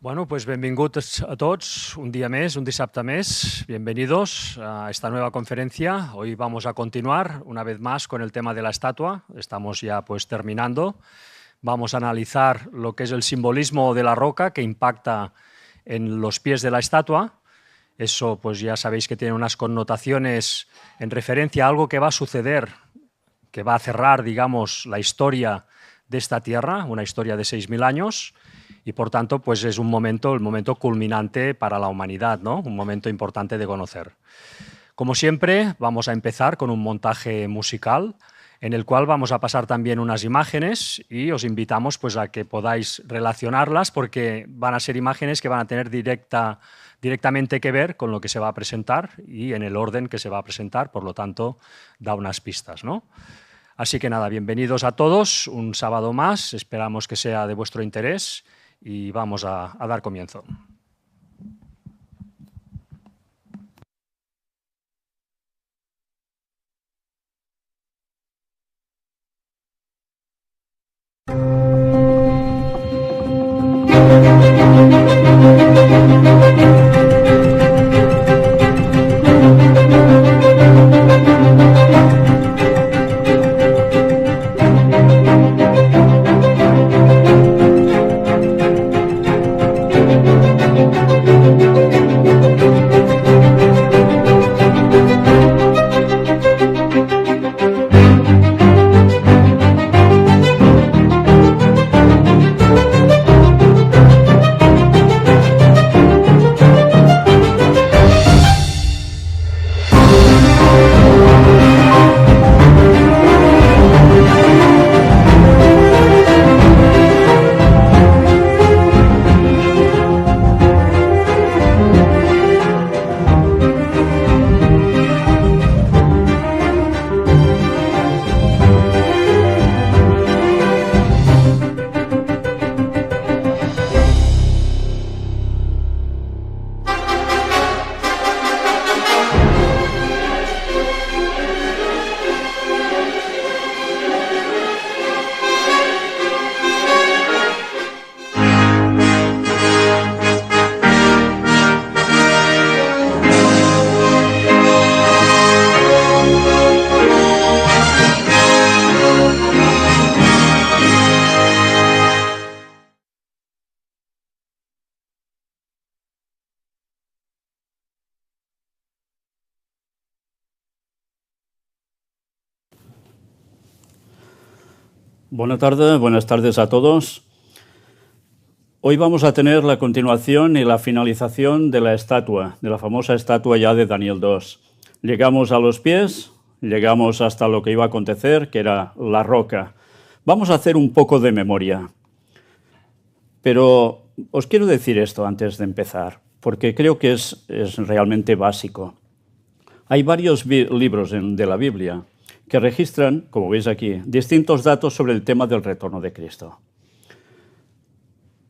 Bueno, pues benvinguts a todos, un día más, un dissabte més. Bienvenidos a esta nueva conferencia. Hoy vamos a continuar una vez más con el tema de la estatua. Estamos ya pues terminando. Vamos a analizar lo que es el simbolismo de la roca que impacta en los pies de la estatua. Eso pues ya sabéis que tiene unas connotaciones en referencia a algo que va a suceder, que va a cerrar, digamos, la historia de esta tierra, una historia de 6.000 años. Y por tanto, pues es el momento culminante para la humanidad, ¿no? Un momento importante de conocer. Como siempre, vamos a empezar con un montaje musical en el cual vamos a pasar también unas imágenes y os invitamos pues, a que podáis relacionarlas porque van a ser imágenes que van a tener directamente que ver con lo que se va a presentar y en el orden que se va a presentar, por lo tanto, da unas pistas, ¿no? Así que nada, bienvenidos a todos, un sábado más, esperamos que sea de vuestro interés y vamos a dar comienzo. Buenas tardes a todos. Hoy vamos a tener la continuación y la finalización de la estatua, de la famosa estatua ya de Daniel 2. Llegamos a los pies, llegamos hasta lo que iba a acontecer, que era la roca. Vamos a hacer un poco de memoria. Pero os quiero decir esto antes de empezar, porque creo que es realmente básico. Hay varios libros de la Biblia que registran, como veis aquí, distintos datos sobre el tema del retorno de Cristo.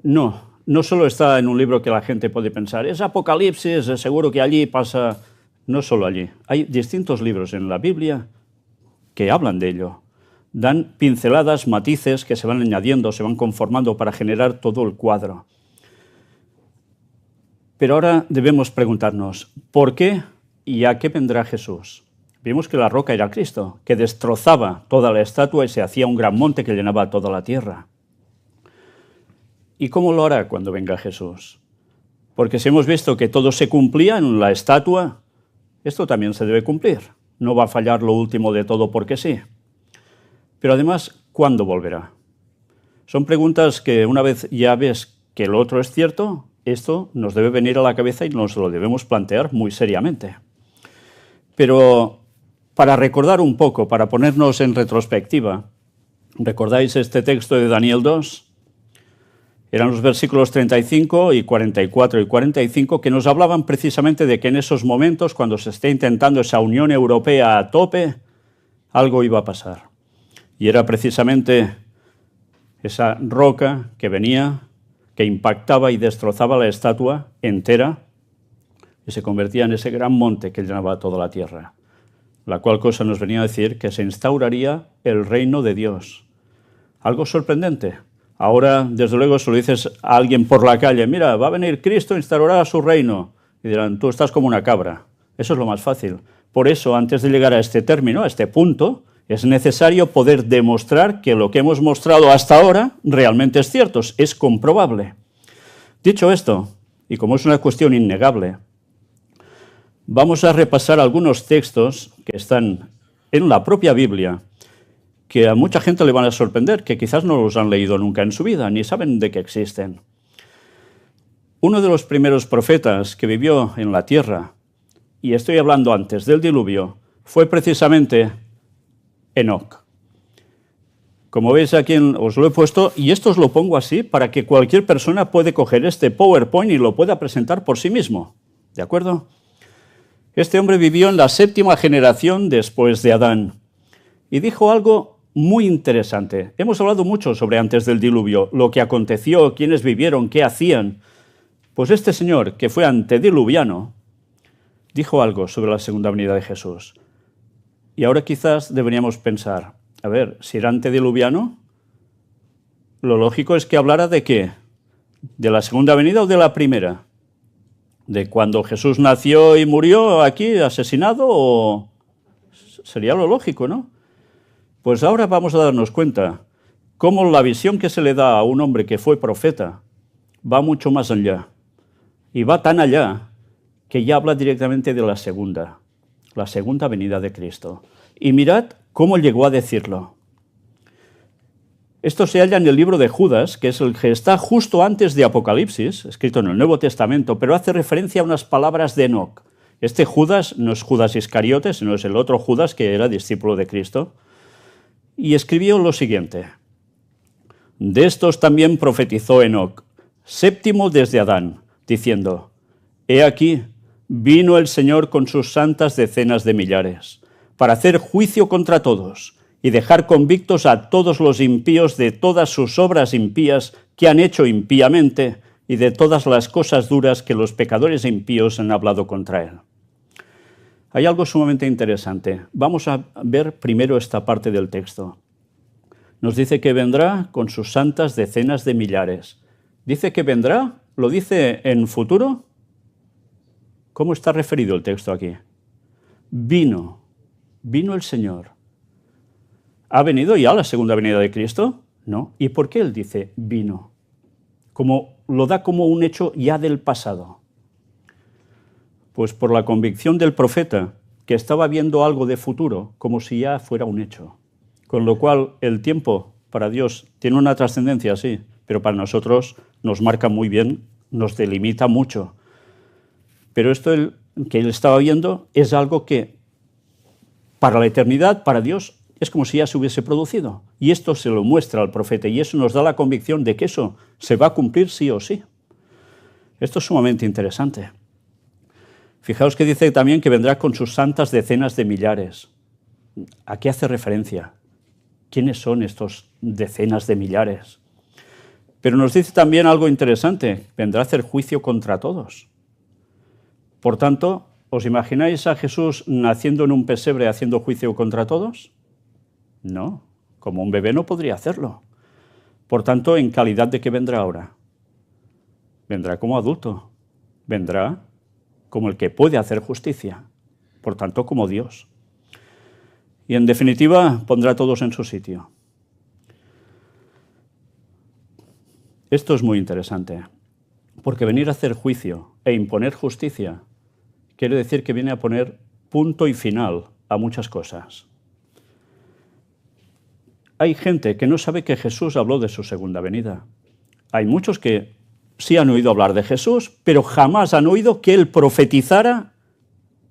No solo está en un libro que la gente puede pensar, es Apocalipsis, seguro que allí pasa. No solo allí, hay distintos libros en la Biblia que hablan de ello. Dan pinceladas, matices que se van añadiendo, se van conformando para generar todo el cuadro. Pero ahora debemos preguntarnos, ¿por qué y a qué vendrá Jesús? Vimos que la roca era Cristo, que destrozaba toda la estatua y se hacía un gran monte que llenaba toda la tierra. ¿Y cómo lo hará cuando venga Jesús? Porque si hemos visto que todo se cumplía en la estatua, esto también se debe cumplir. No va a fallar lo último de todo porque sí. Pero además, ¿cuándo volverá? Son preguntas que una vez ya ves que lo otro es cierto, esto nos debe venir a la cabeza y nos lo debemos plantear muy seriamente. Pero para recordar un poco, para ponernos en retrospectiva, ¿recordáis este texto de Daniel 2? Eran los versículos 35 y 44 y 45 que nos hablaban precisamente de que en esos momentos, cuando se esté intentando esa Unión Europea a tope, algo iba a pasar. Y era precisamente esa roca que venía, que impactaba y destrozaba la estatua entera y se convertía en ese gran monte que llenaba toda la tierra. La cual cosa nos venía a decir que se instauraría el reino de Dios. Algo sorprendente, Ahora, desde luego, si lo dices a alguien por la calle, mira, va a venir Cristo, instaurará su reino, y dirán, tú estás como una cabra. Eso es lo más fácil. Por eso, antes de llegar a este término, a este punto, es necesario poder demostrar que lo que hemos mostrado hasta ahora realmente es cierto, es comprobable. Dicho esto, y como es una cuestión innegable, vamos a repasar algunos textos que están en la propia Biblia, que a mucha gente le van a sorprender, que quizás no los han leído nunca en su vida, ni saben de qué existen. Uno de los primeros profetas que vivió en la tierra, y estoy hablando antes del diluvio, fue precisamente Enoc. Como veis aquí os lo he puesto, y esto os lo pongo así para que cualquier persona pueda coger este PowerPoint y lo pueda presentar por sí mismo. ¿De acuerdo? Este hombre vivió en la 7ª generación después de Adán y dijo algo muy interesante. Hemos hablado mucho sobre antes del diluvio, lo que aconteció, quiénes vivieron, qué hacían. Pues este señor, que fue antediluviano, dijo algo sobre la segunda venida de Jesús. Y ahora quizás deberíamos pensar, a ver, si era antediluviano, lo lógico es que hablara de qué, de la segunda venida o de la primera, de cuando Jesús nació y murió aquí asesinado, o sería lo lógico, ¿no? Pues ahora vamos a darnos cuenta cómo la visión que se le da a un hombre que fue profeta va mucho más allá, y va tan allá que ya habla directamente de la segunda venida de Cristo. Y mirad cómo llegó a decirlo. Esto se halla en el libro de Judas, que es el que está justo antes de Apocalipsis, escrito en el Nuevo Testamento, pero hace referencia a unas palabras de Enoc. Este Judas no es Judas Iscariote, sino es el otro Judas que era discípulo de Cristo. Y escribió lo siguiente: de estos también profetizó Enoc, 7º desde Adán, diciendo: he aquí, vino el Señor con sus santas decenas de millares, para hacer juicio contra todos, y dejar convictos a todos los impíos de todas sus obras impías que han hecho impíamente, y de todas las cosas duras que los pecadores impíos han hablado contra él. Hay algo sumamente interesante. Vamos a ver primero esta parte del texto. Nos dice que vendrá con sus santas decenas de millares. ¿Dice que vendrá? ¿Lo dice en futuro? ¿Cómo está referido el texto aquí? Vino el Señor. ¿Ha venido ya la segunda venida de Cristo? No. ¿Y por qué él dice vino? Como lo da como un hecho ya del pasado. Pues por la convicción del profeta, que estaba viendo algo de futuro, como si ya fuera un hecho. Con lo cual, el tiempo para Dios tiene una trascendencia, sí, pero para nosotros nos marca muy bien, nos delimita mucho. Pero esto que él estaba viendo es algo que para la eternidad, para Dios, es como si ya se hubiese producido. Y esto se lo muestra al profeta y eso nos da la convicción de que eso se va a cumplir sí o sí. Esto es sumamente interesante. Fijaos que dice también que vendrá con sus santas decenas de millares. ¿A qué hace referencia? ¿Quiénes son estos decenas de millares? Pero nos dice también algo interesante, vendrá a hacer juicio contra todos. Por tanto, ¿os imagináis a Jesús naciendo en un pesebre haciendo juicio contra todos? No, como un bebé no podría hacerlo. Por tanto, ¿en calidad de qué vendrá ahora? Vendrá como adulto, vendrá como el que puede hacer justicia, por tanto como Dios. Y en definitiva pondrá a todos en su sitio. Esto es muy interesante, porque venir a hacer juicio e imponer justicia quiere decir que viene a poner punto y final a muchas cosas. Hay gente que no sabe que Jesús habló de su segunda venida. Hay muchos que sí han oído hablar de Jesús, pero jamás han oído que él profetizara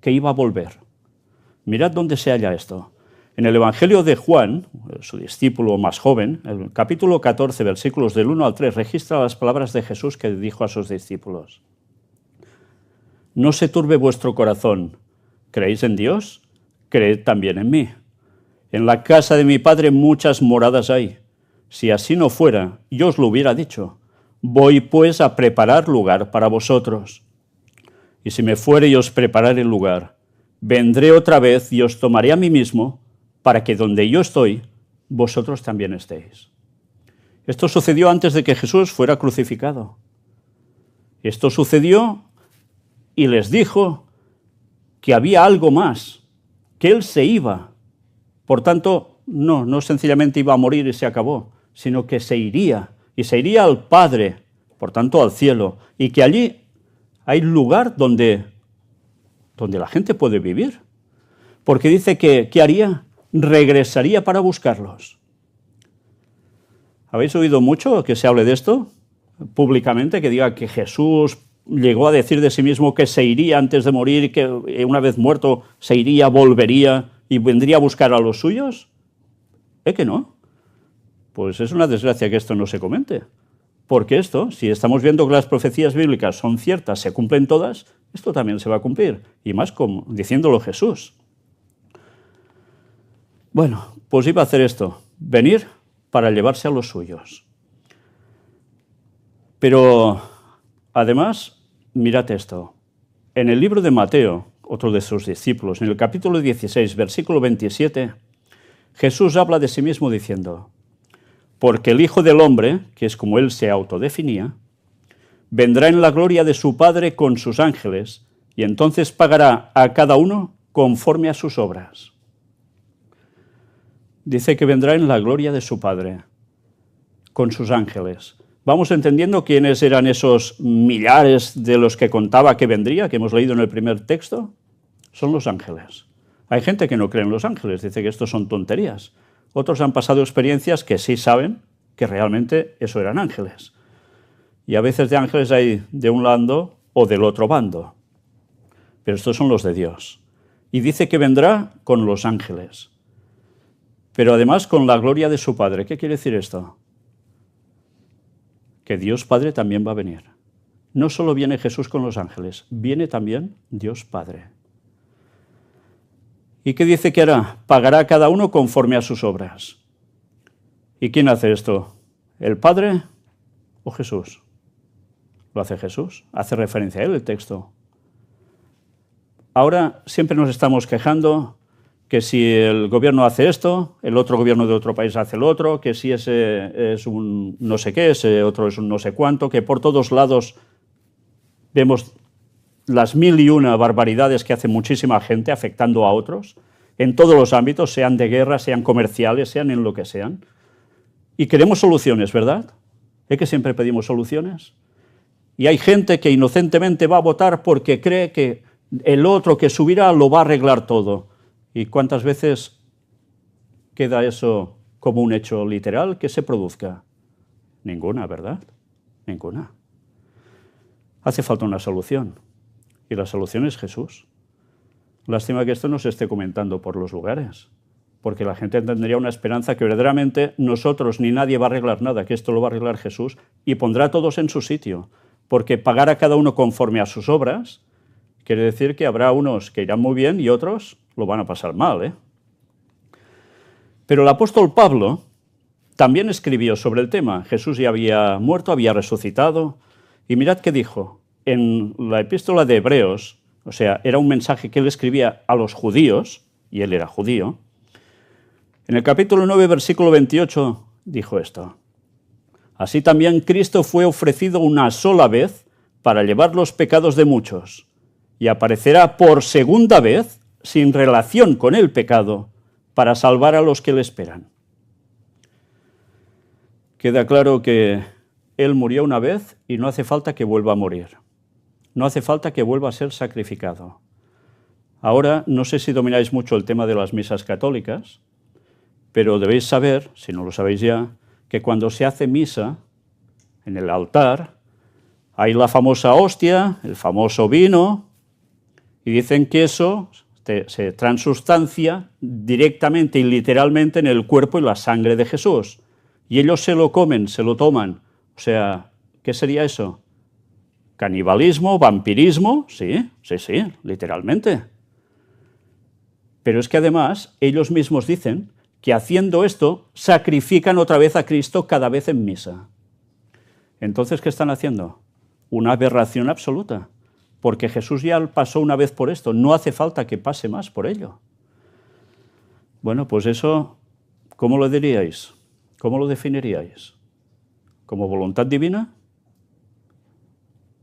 que iba a volver. Mirad dónde se halla esto. En el Evangelio de Juan, su discípulo más joven, el capítulo 14, versículos del 1 al 3, registra las palabras de Jesús que dijo a sus discípulos. No se turbe vuestro corazón. ¿Creéis en Dios? Creed también en mí. En la casa de mi Padre muchas moradas hay. Si así no fuera, yo os lo hubiera dicho. Voy pues a preparar lugar para vosotros. Y si me fuere y os preparare el lugar, vendré otra vez y os tomaré a mí mismo, para que donde yo estoy, vosotros también estéis. Esto sucedió antes de que Jesús fuera crucificado. Esto sucedió y les dijo que había algo más, que Él se iba. Por tanto, no sencillamente iba a morir y se acabó, sino que se iría, y se iría al Padre, por tanto al cielo, y que allí hay lugar donde la gente puede vivir. Porque dice que, ¿qué haría? Regresaría para buscarlos. ¿Habéis oído mucho que se hable de esto públicamente? Que diga que Jesús llegó a decir de sí mismo que se iría antes de morir, que una vez muerto se iría, volvería y vendría a buscar a los suyos. ¿Es que no? Pues es una desgracia que esto no se comente. Porque esto, si estamos viendo que las profecías bíblicas son ciertas, se cumplen todas, esto también se va a cumplir. Y más como diciéndolo Jesús. Bueno, pues iba a hacer esto, venir para llevarse a los suyos. Pero, además, mirad esto. En el libro de Mateo, otro de sus discípulos, en el capítulo 16, versículo 27, Jesús habla de sí mismo diciendo: porque el Hijo del Hombre, que es como Él se autodefinía, vendrá en la gloria de su Padre con sus ángeles, y entonces pagará a cada uno conforme a sus obras. Dice que vendrá en la gloria de su Padre, con sus ángeles. Vamos entendiendo quiénes eran esos millares de los que contaba que vendría, que hemos leído en el primer texto. Son los ángeles. Hay gente que no cree en los ángeles, dice que esto son tonterías. Otros han pasado experiencias que sí saben que realmente eso eran ángeles. Y a veces de ángeles hay de un lado o del otro bando. Pero estos son los de Dios. Y dice que vendrá con los ángeles. Pero además con la gloria de su Padre. ¿Qué quiere decir esto? Que Dios Padre también va a venir. No solo viene Jesús con los ángeles, viene también Dios Padre. ¿Y qué dice que hará? Pagará a cada uno conforme a sus obras. ¿Y quién hace esto? ¿El Padre o Jesús? Lo hace Jesús, hace referencia a Él el texto. Ahora siempre nos estamos quejando que si el gobierno hace esto, el otro gobierno de otro país hace lo otro, que si ese es un no sé qué, ese otro es un no sé cuánto, que por todos lados vemos las 1001 barbaridades que hace muchísima gente afectando a otros, en todos los ámbitos, sean de guerra, sean comerciales, sean en lo que sean. Y queremos soluciones, ¿verdad? ¿Es que siempre pedimos soluciones? Y hay gente que inocentemente va a votar porque cree que el otro que subirá lo va a arreglar todo. ¿Y cuántas veces queda eso como un hecho literal que se produzca? Ninguna, ¿verdad? Ninguna. Hace falta una solución. Y la solución es Jesús. Lástima que esto no se esté comentando por los lugares, porque la gente tendría una esperanza que verdaderamente nosotros ni nadie va a arreglar nada, que esto lo va a arreglar Jesús y pondrá a todos en su sitio, porque pagar a cada uno conforme a sus obras quiere decir que habrá unos que irán muy bien y otros lo van a pasar mal, ¿eh? Pero el apóstol Pablo también escribió sobre el tema. Jesús ya había muerto, había resucitado, y mirad qué dijo. En la epístola de Hebreos, o sea, era un mensaje que él escribía a los judíos, y él era judío. En el capítulo 9, versículo 28, dijo esto: así también Cristo fue ofrecido una sola vez para llevar los pecados de muchos, y aparecerá por segunda vez sin relación con el pecado para salvar a los que le esperan. Queda claro que Él murió una vez y no hace falta que vuelva a morir. No hace falta que vuelva a ser sacrificado. Ahora, no sé si domináis mucho el tema de las misas católicas, pero debéis saber, si no lo sabéis ya, que cuando se hace misa en el altar, hay la famosa hostia, el famoso vino, y dicen que eso se transustancia directamente y literalmente en el cuerpo y la sangre de Jesús. Y ellos se lo comen, se lo toman. O sea, ¿qué sería eso? ¿Canibalismo? ¿Vampirismo? Sí, literalmente. Pero es que además ellos mismos dicen que haciendo esto sacrifican otra vez a Cristo cada vez en misa. Entonces, ¿qué están haciendo? Una aberración absoluta. Porque Jesús ya pasó una vez por esto, no hace falta que pase más por ello. Bueno, pues eso, ¿cómo lo diríais? ¿Cómo lo definiríais? como voluntad divina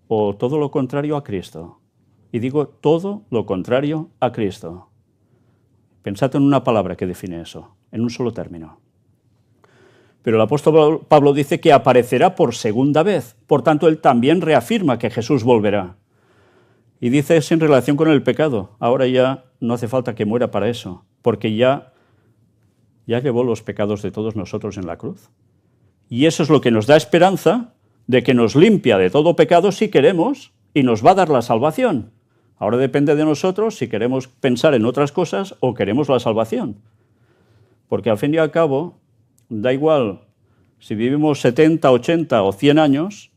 o todo lo contrario a Cristo. Y digo todo lo contrario a Cristo. Pensad en una palabra que define eso, en un solo término. Pero el apóstol Pablo dice que aparecerá por segunda vez. Por tanto, él también reafirma que Jesús volverá. Y dice eso en relación con el pecado. Ahora ya no hace falta que muera para eso, porque ya llevó los pecados de todos nosotros en la cruz. Y eso es lo que nos da esperanza de que nos limpia de todo pecado si queremos y nos va a dar la salvación. Ahora depende de nosotros si queremos pensar en otras cosas o queremos la salvación. Porque al fin y al cabo, da igual si vivimos 70, 80 o 100 años,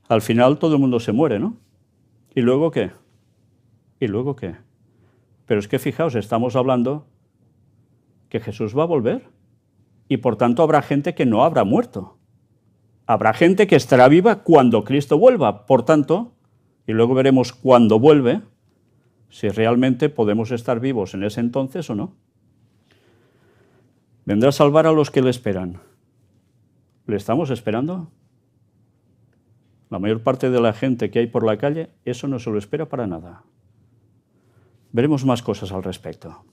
al final todo el mundo se muere, ¿no? ¿Y luego qué? ¿Y luego qué? Pero es que fijaos, estamos hablando que Jesús va a volver y por tanto habrá gente que no habrá muerto. Habrá gente que estará viva cuando Cristo vuelva. Por tanto, y luego veremos cuándo vuelve, si realmente podemos estar vivos en ese entonces o no. Vendrá a salvar a los que le esperan. ¿Le estamos esperando? La mayor parte de la gente que hay por la calle, eso no se lo espera para nada. Veremos más cosas al respecto.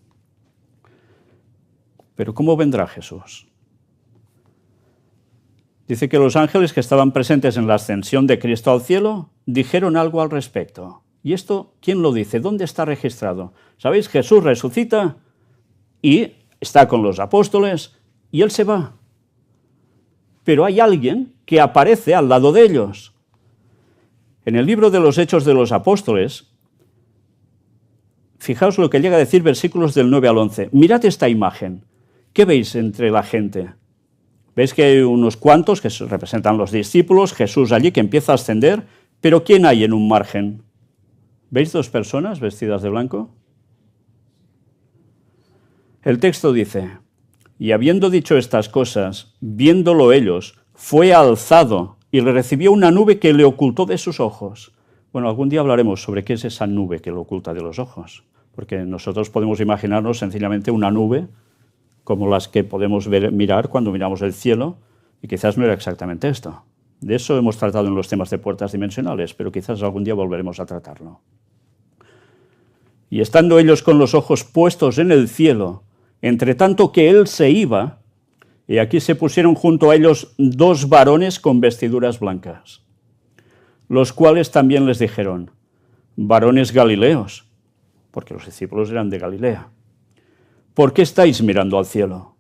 Pero ¿cómo vendrá Jesús? Dice que los ángeles que estaban presentes en la ascensión de Cristo al cielo dijeron algo al respecto. ¿Y esto quién lo dice? ¿Dónde está registrado? ¿Sabéis? Jesús resucita y está con los apóstoles y él se va. Pero hay alguien que aparece al lado de ellos. En el libro de los Hechos de los Apóstoles, fijaos lo que llega a decir versículos del 9 al 11. Mirad esta imagen. ¿Qué veis entre la gente? ¿Veis que hay unos cuantos que representan los discípulos, Jesús allí que empieza a ascender, pero ¿quién hay en un margen? ¿Veis dos personas vestidas de blanco? El texto dice, y habiendo dicho estas cosas, viéndolo ellos, fue alzado y le recibió una nube que le ocultó de sus ojos. Bueno, algún día hablaremos sobre qué es esa nube que le oculta de los ojos, porque nosotros podemos imaginarnos sencillamente una nube como las que podemos mirar cuando miramos el cielo, y quizás no era exactamente esto. De eso hemos tratado en los temas de puertas dimensionales, pero quizás algún día volveremos a tratarlo. Y estando ellos con los ojos puestos en el cielo, entre tanto que él se iba, y aquí se pusieron junto a ellos dos varones con vestiduras blancas, los cuales también les dijeron, varones galileos, porque los discípulos eran de Galilea, ¿por qué estáis mirando al cielo?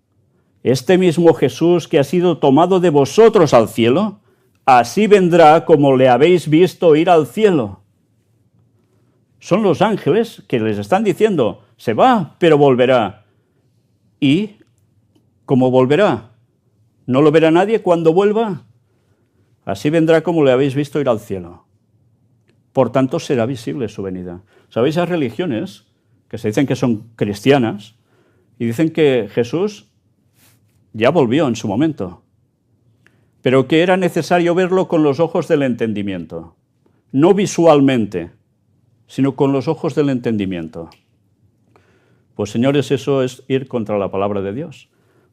Este mismo Jesús que ha sido tomado de vosotros al cielo, así vendrá como le habéis visto ir al cielo. Son los ángeles que les están diciendo, se va, pero volverá. ¿Y cómo volverá? ¿No lo verá nadie cuando vuelva? Así vendrá como le habéis visto ir al cielo. Por tanto, será visible su venida. ¿Sabéis? Hay religiones que se dicen que son cristianas y dicen que Jesús ya volvió en su momento, pero que era necesario verlo con los ojos del entendimiento, no visualmente, sino con los ojos del entendimiento. Pues señores, eso es ir contra la palabra de Dios,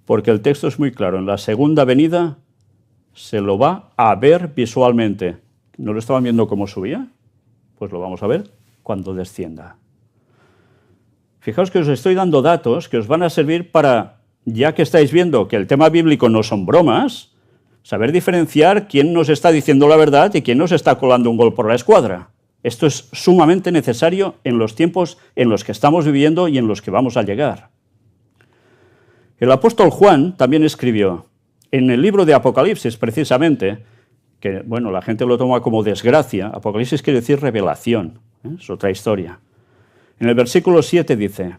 porque el texto es muy claro, en la segunda venida se lo va a ver visualmente. ¿No lo estaban viendo cómo subía? Pues lo vamos a ver cuando descienda. Fijaos que os estoy dando datos que os van a servir para, ya que estáis viendo que el tema bíblico no son bromas, saber diferenciar quién nos está diciendo la verdad y quién nos está colando un gol por la escuadra. Esto es sumamente necesario en los tiempos en los que estamos viviendo y en los que vamos a llegar. El apóstol Juan también escribió, en el libro de Apocalipsis precisamente, que bueno, la gente lo toma como desgracia, Apocalipsis quiere decir revelación, es otra historia. En el versículo 7 dice,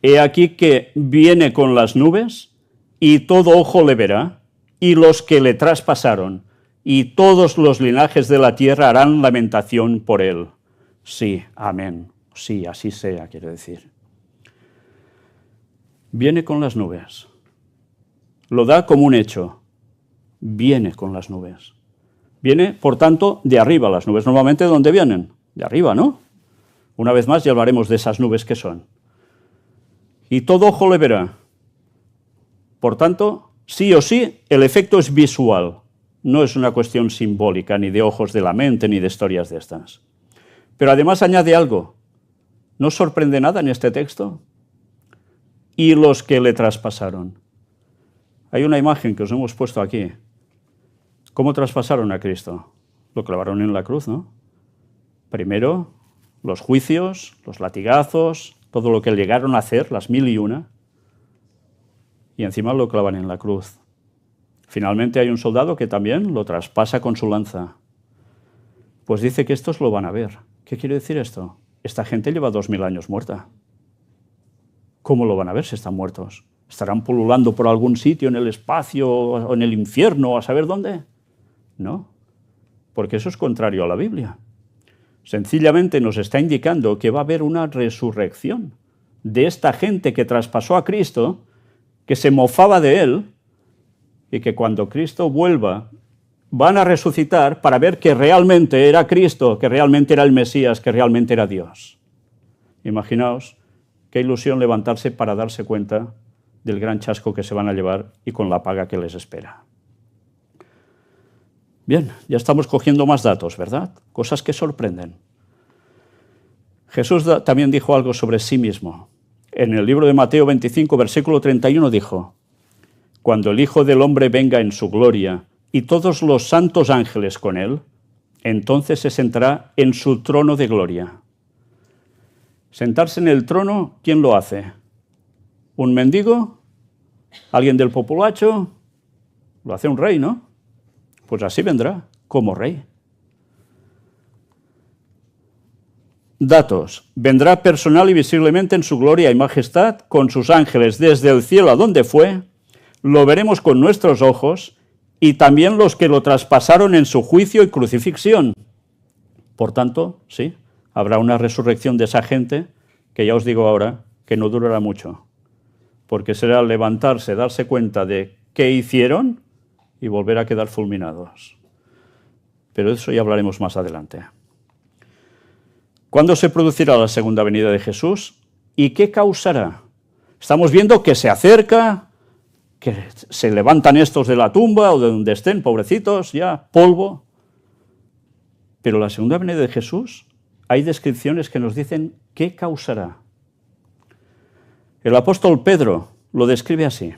he aquí que viene con las nubes y todo ojo le verá y los que le traspasaron y todos los linajes de la tierra harán lamentación por él. Sí, amén. Sí, así sea, quiere decir. Viene con las nubes. Lo da como un hecho. Viene con las nubes. Viene, por tanto, de arriba. Las nubes normalmente, ¿de dónde vienen? De arriba, ¿no? Una vez más ya hablaremos de esas nubes que son. Y todo ojo le verá. Por tanto, sí o sí, el efecto es visual. No es una cuestión simbólica, ni de ojos de la mente, ni de historias de estas. Pero además añade algo. ¿No os sorprende nada en este texto? Y los que le traspasaron. Hay una imagen que os hemos puesto aquí. ¿Cómo traspasaron a Cristo? Lo clavaron en la cruz, ¿no? Primero, los juicios, los latigazos, todo lo que llegaron a hacer, las 1001, y encima lo clavan en la cruz. Finalmente hay un soldado que también lo traspasa con su lanza. Pues dice que estos lo van a ver. ¿Qué quiere decir esto? Esta gente lleva 2000 años muerta. ¿Cómo lo van a ver si están muertos? ¿Estarán pululando por algún sitio en el espacio o en el infierno, a saber dónde? No, porque eso es contrario a la Biblia. Sencillamente nos está indicando que va a haber una resurrección de esta gente que traspasó a Cristo, que se mofaba de él, y que cuando Cristo vuelva van a resucitar para ver que realmente era Cristo, que realmente era el Mesías, que realmente era Dios. Imaginaos qué ilusión levantarse para darse cuenta del gran chasco que se van a llevar y con la paga que les espera. Bien, ya estamos cogiendo más datos, ¿verdad? Cosas que sorprenden. Jesús también dijo algo sobre sí mismo. En el libro de Mateo 25, versículo 31 dijo: cuando el Hijo del Hombre venga en su gloria y todos los santos ángeles con él, entonces se sentará en su trono de gloria. Sentarse en el trono, ¿quién lo hace? ¿Un mendigo? ¿Alguien del populacho? Lo hace un rey, ¿no? Pues así vendrá, como rey. Datos. Vendrá personal y visiblemente en su gloria y majestad, con sus ángeles desde el cielo a donde fue. Lo veremos con nuestros ojos, y también los que lo traspasaron en su juicio y crucifixión. Por tanto, sí, habrá una resurrección de esa gente, que ya os digo ahora, que no durará mucho, porque será levantarse, darse cuenta de qué hicieron y volver a quedar fulminados. Pero de eso ya hablaremos más adelante. ¿Cuándo se producirá la segunda venida de Jesús? ¿Y qué causará? Estamos viendo que se acerca, que se levantan estos de la tumba o de donde estén, pobrecitos, ya, polvo. Pero la segunda venida de Jesús, hay descripciones que nos dicen qué causará. El apóstol Pedro lo describe así.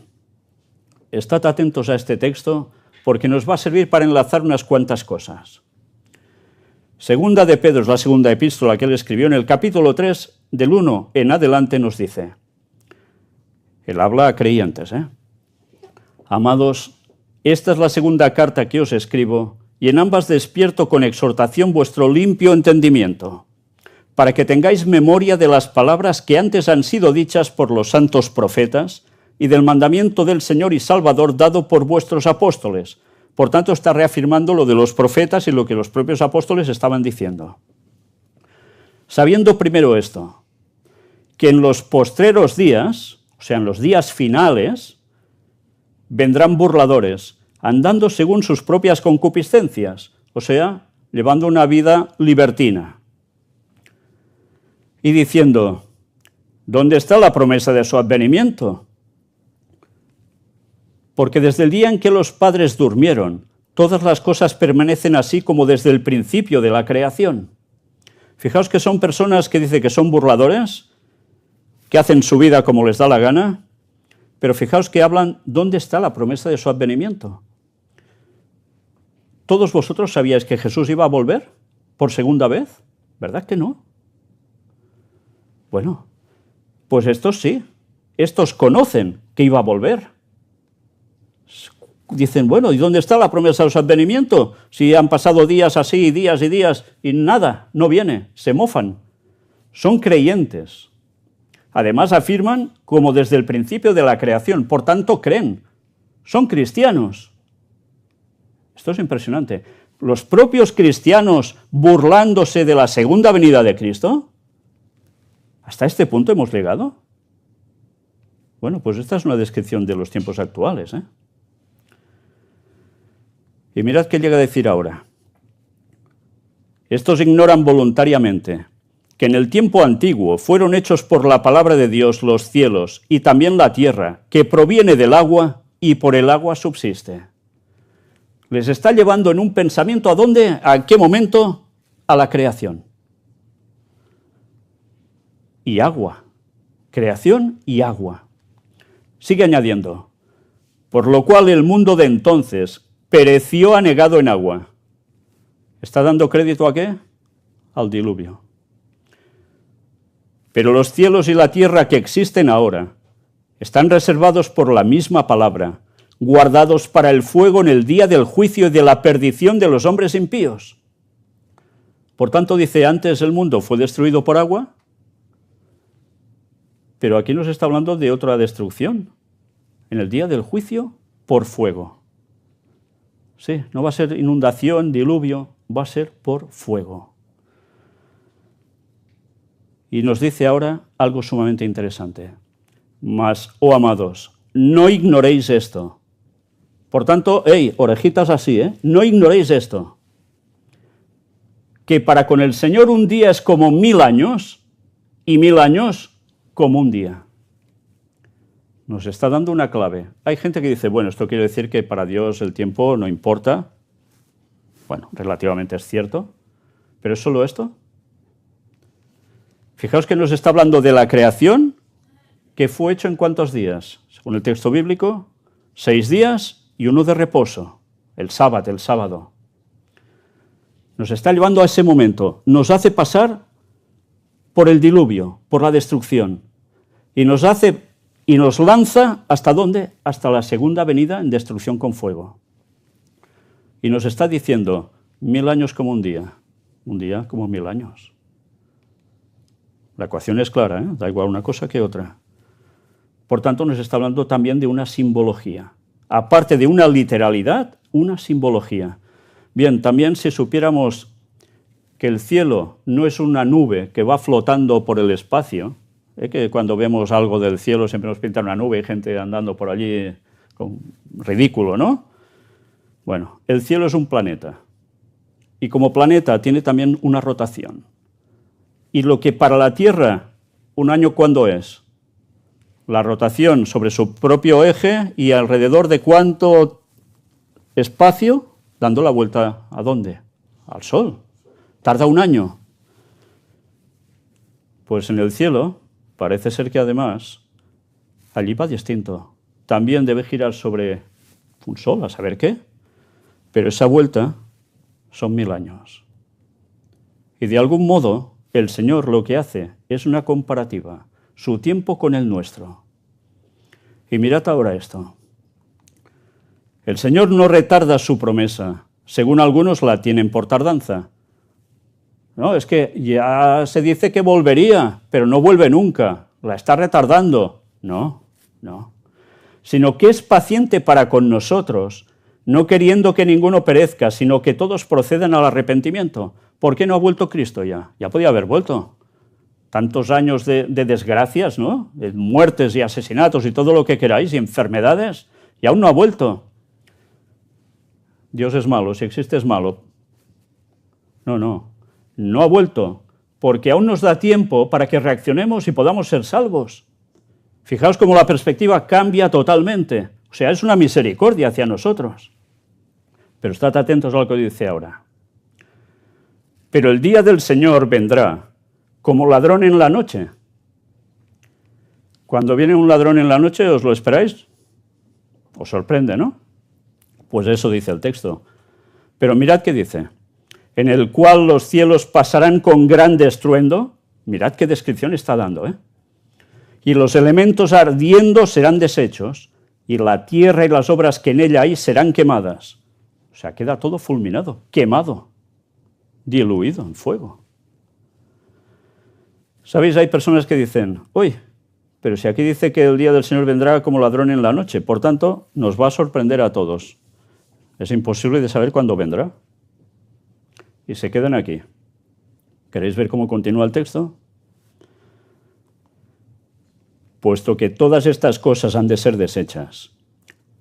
Estad atentos a este texto porque nos va a servir para enlazar unas cuantas cosas. Segunda de Pedro es la segunda epístola que él escribió. En el capítulo 3, del 1 en adelante, nos dice, él habla a creyentes, Amados, esta es la segunda carta que os escribo, y en ambas despierto con exhortación vuestro limpio entendimiento, para que tengáis memoria de las palabras que antes han sido dichas por los santos profetas, y del mandamiento del Señor y Salvador dado por vuestros apóstoles. Por tanto, está reafirmando lo de los profetas y lo que los propios apóstoles estaban diciendo. Sabiendo primero esto, que en los postreros días, o sea, en los días finales, vendrán burladores, andando según sus propias concupiscencias, o sea, llevando una vida libertina. Y diciendo, ¿dónde está la promesa de su advenimiento? Porque desde el día en que los padres durmieron, todas las cosas permanecen así como desde el principio de la creación. Fijaos que son personas que dicen que son burladores, que hacen su vida como les da la gana, pero fijaos que hablan, ¿dónde está la promesa de su advenimiento? ¿Todos vosotros sabíais que Jesús iba a volver por segunda vez? ¿Verdad que no? Bueno, pues estos sí, estos conocen que iba a volver. Dicen, bueno, ¿y dónde está la promesa de su advenimiento? Si han pasado días así, días y días, y nada, no viene, se mofan. Son creyentes. Además afirman como desde el principio de la creación, por tanto creen. Son cristianos. Esto es impresionante. Los propios cristianos burlándose de la segunda venida de Cristo. ¿Hasta este punto hemos llegado? Bueno, pues esta es una descripción de los tiempos actuales, Y mirad qué llega a decir ahora. Estos ignoran voluntariamente que en el tiempo antiguo fueron hechos por la palabra de Dios los cielos y también la tierra, que proviene del agua y por el agua subsiste. Les está llevando en un pensamiento ¿a dónde? ¿A qué momento? A la creación. Y agua. Creación y agua. Sigue añadiendo. Por lo cual el mundo de entonces pereció anegado en agua. ¿Está dando crédito a qué? Al diluvio. Pero los cielos y la tierra que existen ahora están reservados por la misma palabra, guardados para el fuego en el día del juicio y de la perdición de los hombres impíos. Por tanto, dice, antes el mundo fue destruido por agua, pero aquí nos está hablando de otra destrucción, en el día del juicio por fuego. Sí, no va a ser inundación, diluvio, va a ser por fuego. Y nos dice ahora algo sumamente interesante. Mas, oh amados, no ignoréis esto. Por tanto, orejitas así, no ignoréis esto. Que para con el Señor un día es como 1000 años y 1000 años como un día. Nos está dando una clave. Hay gente que dice, bueno, esto quiere decir que para Dios el tiempo no importa. Bueno, relativamente es cierto. ¿Pero es solo esto? Fijaos que nos está hablando de la creación, que fue hecho en ¿cuántos días? Según el texto bíblico, 6 días y 1 de reposo, el sábado. Nos está llevando a ese momento, nos hace pasar por el diluvio, por la destrucción, y nos lanza, ¿hasta dónde? Hasta la segunda venida en destrucción con fuego. Y nos está diciendo, 1000 años como un día como 1000 años. La ecuación es clara, da igual una cosa que otra. Por tanto, nos está hablando también de una simbología. Aparte de una literalidad, una simbología. Bien, también si supiéramos que el cielo no es una nube que va flotando por el espacio, que cuando vemos algo del cielo siempre nos pintan una nube y gente andando por allí, ridículo, ¿no? Bueno, el cielo es un planeta. Y como planeta tiene también una rotación. Y lo que para la Tierra, un año, ¿cuándo es? La rotación sobre su propio eje y alrededor de cuánto espacio, dando la vuelta ¿a dónde? Al Sol. Tarda un año. Pues en el cielo parece ser que además allí va distinto. También debe girar sobre un sol, a saber qué, pero esa vuelta son 1000 años. Y de algún modo el Señor lo que hace es una comparativa, su tiempo con el nuestro. Y mirad ahora esto. El Señor no retarda su promesa, según algunos la tienen por tardanza. No, es que ya se dice que volvería, pero no vuelve nunca, la está retardando. No. Sino que es paciente para con nosotros, no queriendo que ninguno perezca, sino que todos procedan al arrepentimiento. ¿Por qué no ha vuelto Cristo ya? Ya podía haber vuelto. Tantos años de desgracias, ¿no? De muertes y asesinatos y todo lo que queráis, y enfermedades, y aún no ha vuelto. Dios es malo, si existe es malo. No ha vuelto, porque aún nos da tiempo para que reaccionemos y podamos ser salvos. Fijaos cómo la perspectiva cambia totalmente. O sea, es una misericordia hacia nosotros. Pero estad atentos a lo que dice ahora. Pero el día del Señor vendrá como ladrón en la noche. Cuando viene un ladrón en la noche, ¿os lo esperáis? Os sorprende, ¿no? Pues eso dice el texto. Pero mirad qué dice. En el cual los cielos pasarán con gran estruendo. Mirad qué descripción está dando, Y los elementos ardiendo serán deshechos, y la tierra y las obras que en ella hay serán quemadas. O sea, queda todo fulminado, quemado, diluido en fuego. ¿Sabéis? Hay personas que dicen, uy, pero si aquí dice que el día del Señor vendrá como ladrón en la noche, por tanto, nos va a sorprender a todos. Es imposible de saber cuándo vendrá. Y se quedan aquí. ¿Queréis ver cómo continúa el texto? Puesto que todas estas cosas han de ser deshechas,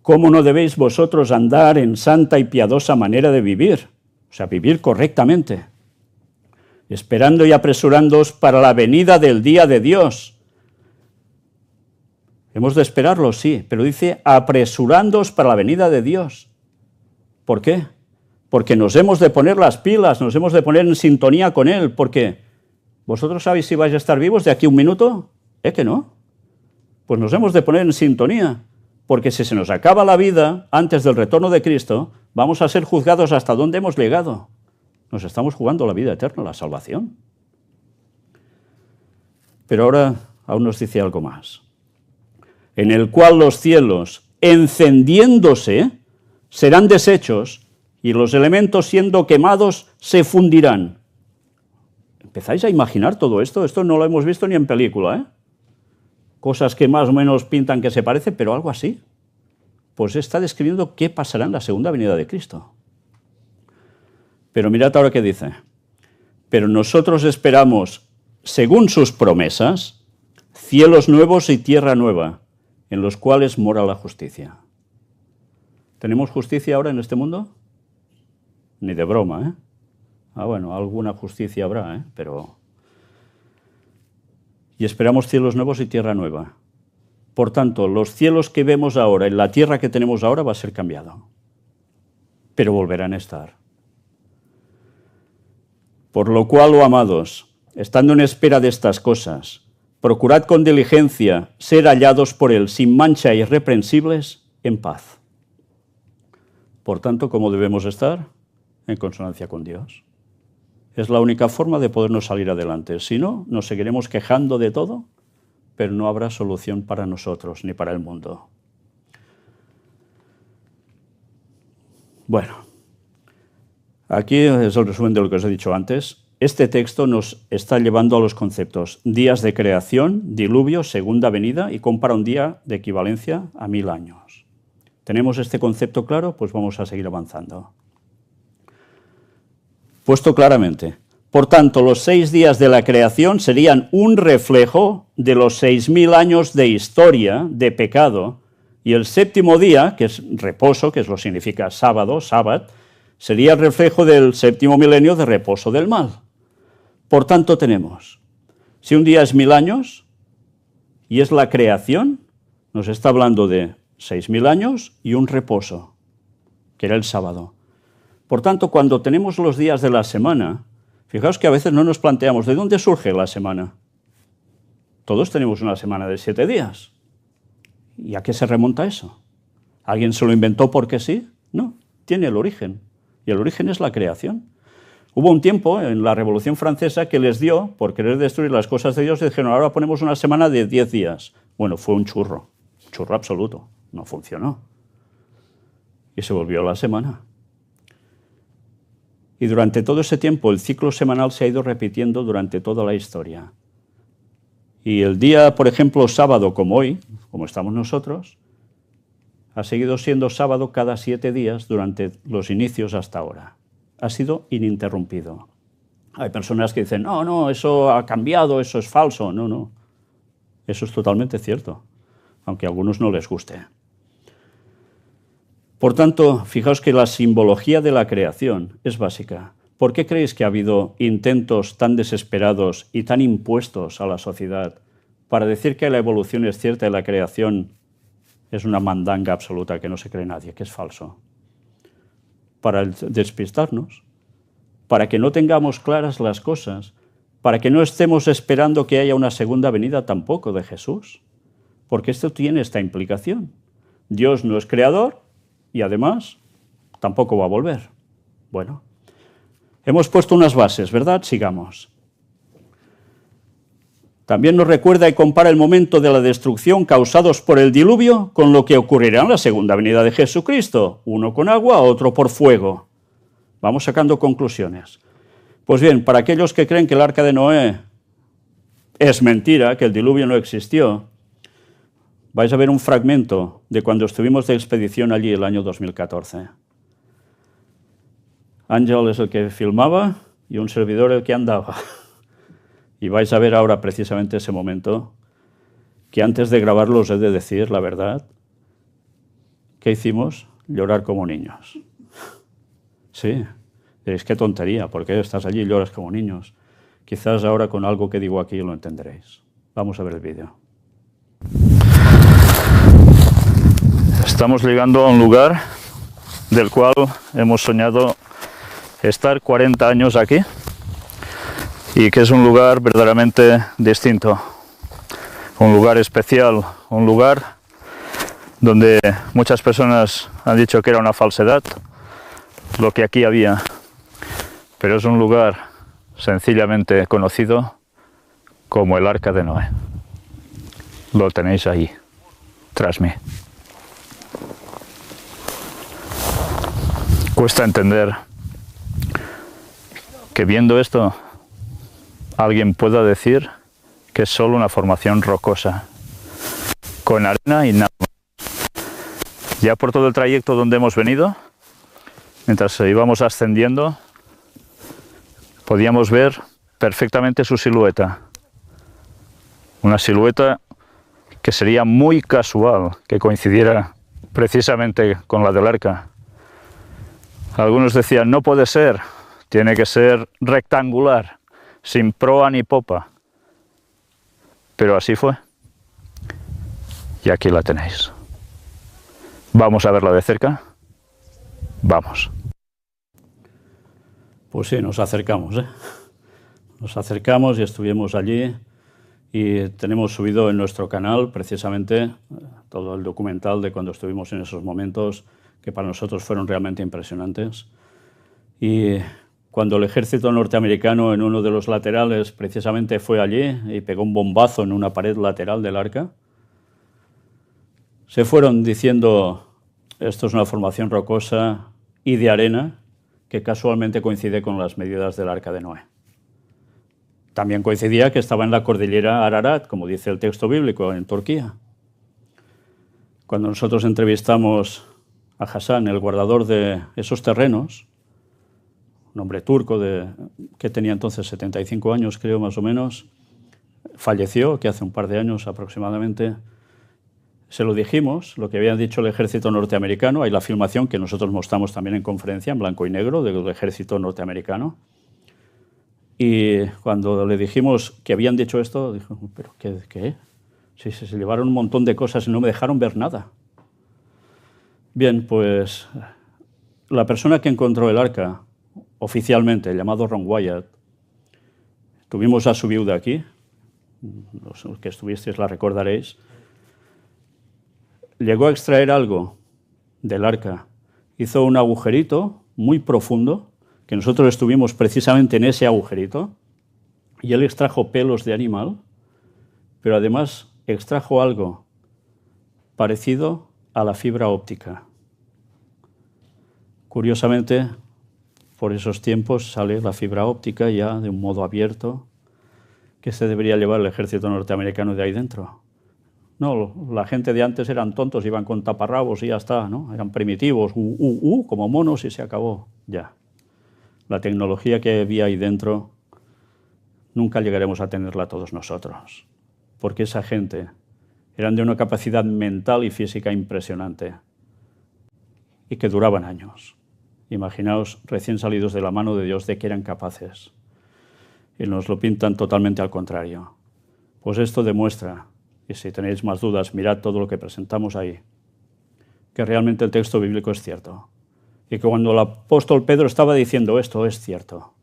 ¿cómo no debéis vosotros andar en santa y piadosa manera de vivir? O sea, vivir correctamente, esperando y apresurándoos para la venida del día de Dios, Hemos de esperarlo, sí, pero dice apresurándoos para la venida de Dios. ¿Por qué? Porque nos hemos de poner las pilas, nos hemos de poner en sintonía con Él, porque ¿vosotros sabéis si vais a estar vivos de aquí a un minuto? Que no. Pues nos hemos de poner en sintonía, porque si se nos acaba la vida antes del retorno de Cristo, vamos a ser juzgados hasta dónde hemos llegado. Nos estamos jugando la vida eterna, la salvación. Pero ahora aún nos dice algo más. En el cual los cielos, encendiéndose, serán deshechos, y los elementos siendo quemados se fundirán. ¿Empezáis a imaginar todo esto? Esto no lo hemos visto ni en película, ¿eh? Cosas que más o menos pintan que se parece, pero algo así. Pues está describiendo qué pasará en la segunda venida de Cristo. Pero mirad ahora qué dice. Pero nosotros esperamos, según sus promesas, cielos nuevos y tierra nueva, en los cuales mora la justicia. ¿Tenemos justicia ahora en este mundo? Ni de broma, ¿eh? Bueno, alguna justicia habrá, ¿eh? Pero... Y esperamos cielos nuevos y tierra nueva. Por tanto, los cielos que vemos ahora y la tierra que tenemos ahora va a ser cambiado. Pero volverán a estar. Por lo cual, oh amados, estando en espera de estas cosas, procurad con diligencia ser hallados por Él sin mancha e irreprensibles en paz. Por tanto, ¿cómo debemos estar? En consonancia con Dios. Es la única forma de podernos salir adelante. Si no, nos seguiremos quejando de todo, pero no habrá solución para nosotros ni para el mundo. Bueno, aquí es el resumen de lo que os he dicho antes. Este texto nos está llevando a los conceptos días de creación, diluvio, segunda venida, y compara un día de equivalencia a 1000 años. ¿Tenemos este concepto claro? Pues vamos a seguir avanzando. Puesto claramente, por tanto, los 6 días de la creación serían un reflejo de los 6000 años de historia, de pecado, y el séptimo día, que es reposo, que es lo que significa sábado, sábat, sería el reflejo del séptimo milenio de reposo del mal. Por tanto, tenemos, si un día es 1000 años y es la creación, nos está hablando de 6000 años y un reposo, que era el sábado. Por tanto, cuando tenemos los días de la semana, fijaos que a veces no nos planteamos ¿de dónde surge la semana? Todos tenemos una semana de 7 días. ¿Y a qué se remonta eso? ¿Alguien se lo inventó porque sí? No, tiene el origen. Y el origen es la creación. Hubo un tiempo en la Revolución Francesa que les dio, por querer destruir las cosas de Dios, y dijeron, ahora ponemos una semana de 10 días. Bueno, fue un churro absoluto, no funcionó. Y se volvió la semana. Y durante todo ese tiempo el ciclo semanal se ha ido repitiendo durante toda la historia. Y el día, por ejemplo, sábado como hoy, como estamos nosotros, ha seguido siendo sábado cada 7 días durante los inicios hasta ahora. Ha sido ininterrumpido. Hay personas que dicen, no, eso ha cambiado, eso es falso. No, eso es totalmente cierto, aunque a algunos no les guste. Por tanto, fijaos que la simbología de la creación es básica. ¿Por qué creéis que ha habido intentos tan desesperados y tan impuestos a la sociedad para decir que la evolución es cierta y la creación es una mandanga absoluta que no se cree nadie, que es falso? Para despistarnos, para que no tengamos claras las cosas, para que no estemos esperando que haya una segunda venida tampoco de Jesús, porque esto tiene esta implicación. Dios no es creador, y además, tampoco va a volver. Bueno, hemos puesto unas bases, ¿verdad? Sigamos. También nos recuerda y compara el momento de la destrucción causados por el diluvio con lo que ocurrirá en la segunda venida de Jesucristo. Uno con agua, otro por fuego. Vamos sacando conclusiones. Pues bien, para aquellos que creen que el arca de Noé es mentira, que el diluvio no existió, vais a ver un fragmento de cuando estuvimos de expedición allí el año 2014. Ángel es el que filmaba y un servidor el que andaba. Y vais a ver ahora precisamente ese momento, que antes de grabarlo os he de decir la verdad. ¿Qué hicimos? Llorar como niños. Sí, diréis, qué tontería, ¿por qué estás allí y lloras como niños? Quizás ahora con algo que digo aquí lo entenderéis. Vamos a ver el vídeo. Estamos llegando a un lugar del cual hemos soñado estar 40 años aquí y que es un lugar verdaderamente distinto, un lugar especial, un lugar donde muchas personas han dicho que era una falsedad lo que aquí había, pero es un lugar sencillamente conocido como el Arca de Noé. Lo tenéis ahí, tras mí. Cuesta entender que viendo esto alguien pueda decir que es solo una formación rocosa, con arena y nada más. Ya por todo el trayecto donde hemos venido, mientras íbamos ascendiendo, podíamos ver perfectamente su silueta. Una silueta que sería muy casual que coincidiera precisamente con la del arca. Algunos decían, no puede ser, tiene que ser rectangular, sin proa ni popa. Pero así fue. Y aquí la tenéis. ¿Vamos a verla de cerca? Vamos. Pues sí, nos acercamos, ¿eh? Nos acercamos y estuvimos allí y tenemos subido en nuestro canal precisamente todo el documental de cuando estuvimos en esos momentos que para nosotros fueron realmente impresionantes. Y cuando el ejército norteamericano en uno de los laterales precisamente fue allí y pegó un bombazo en una pared lateral del arca, se fueron diciendo, esto es una formación rocosa y de arena que casualmente coincide con las medidas del Arca de Noé. También coincidía que estaba en la cordillera Ararat, como dice el texto bíblico, en Turquía. Cuando nosotros entrevistamos a Hasan, el guardador de esos terrenos, un hombre turco que tenía entonces 75 años, creo, más o menos, falleció, que hace un par de años aproximadamente. Se lo dijimos, lo que había dicho el ejército norteamericano. Hay la filmación que nosotros mostramos también en conferencia, en blanco y negro, del ejército norteamericano. Y cuando le dijimos que habían dicho esto, dijo, ¿pero qué? Sí, se llevaron un montón de cosas y no me dejaron ver nada. Bien, pues la persona que encontró el arca, oficialmente, llamado Ron Wyatt, tuvimos a su viuda aquí, los que estuvisteis la recordaréis, llegó a extraer algo del arca, hizo un agujerito muy profundo, que nosotros estuvimos precisamente en ese agujerito, y él extrajo pelos de animal, pero además extrajo algo parecido a la fibra óptica. Curiosamente, por esos tiempos sale la fibra óptica ya de un modo abierto, que se debería llevar el ejército norteamericano de ahí dentro. No, la gente de antes eran tontos, iban con taparrabos y ya está, ¿no? Eran primitivos, como monos y se acabó, ya. La tecnología que había ahí dentro nunca llegaremos a tenerla todos nosotros, porque esa gente eran de una capacidad mental y física impresionante y que duraban años. Imaginaos, recién salidos de la mano de Dios, de que eran capaces. Y nos lo pintan totalmente al contrario. Pues esto demuestra, y si tenéis más dudas, mirad todo lo que presentamos ahí, que realmente el texto bíblico es cierto. Y que cuando el apóstol Pedro estaba diciendo esto, es cierto.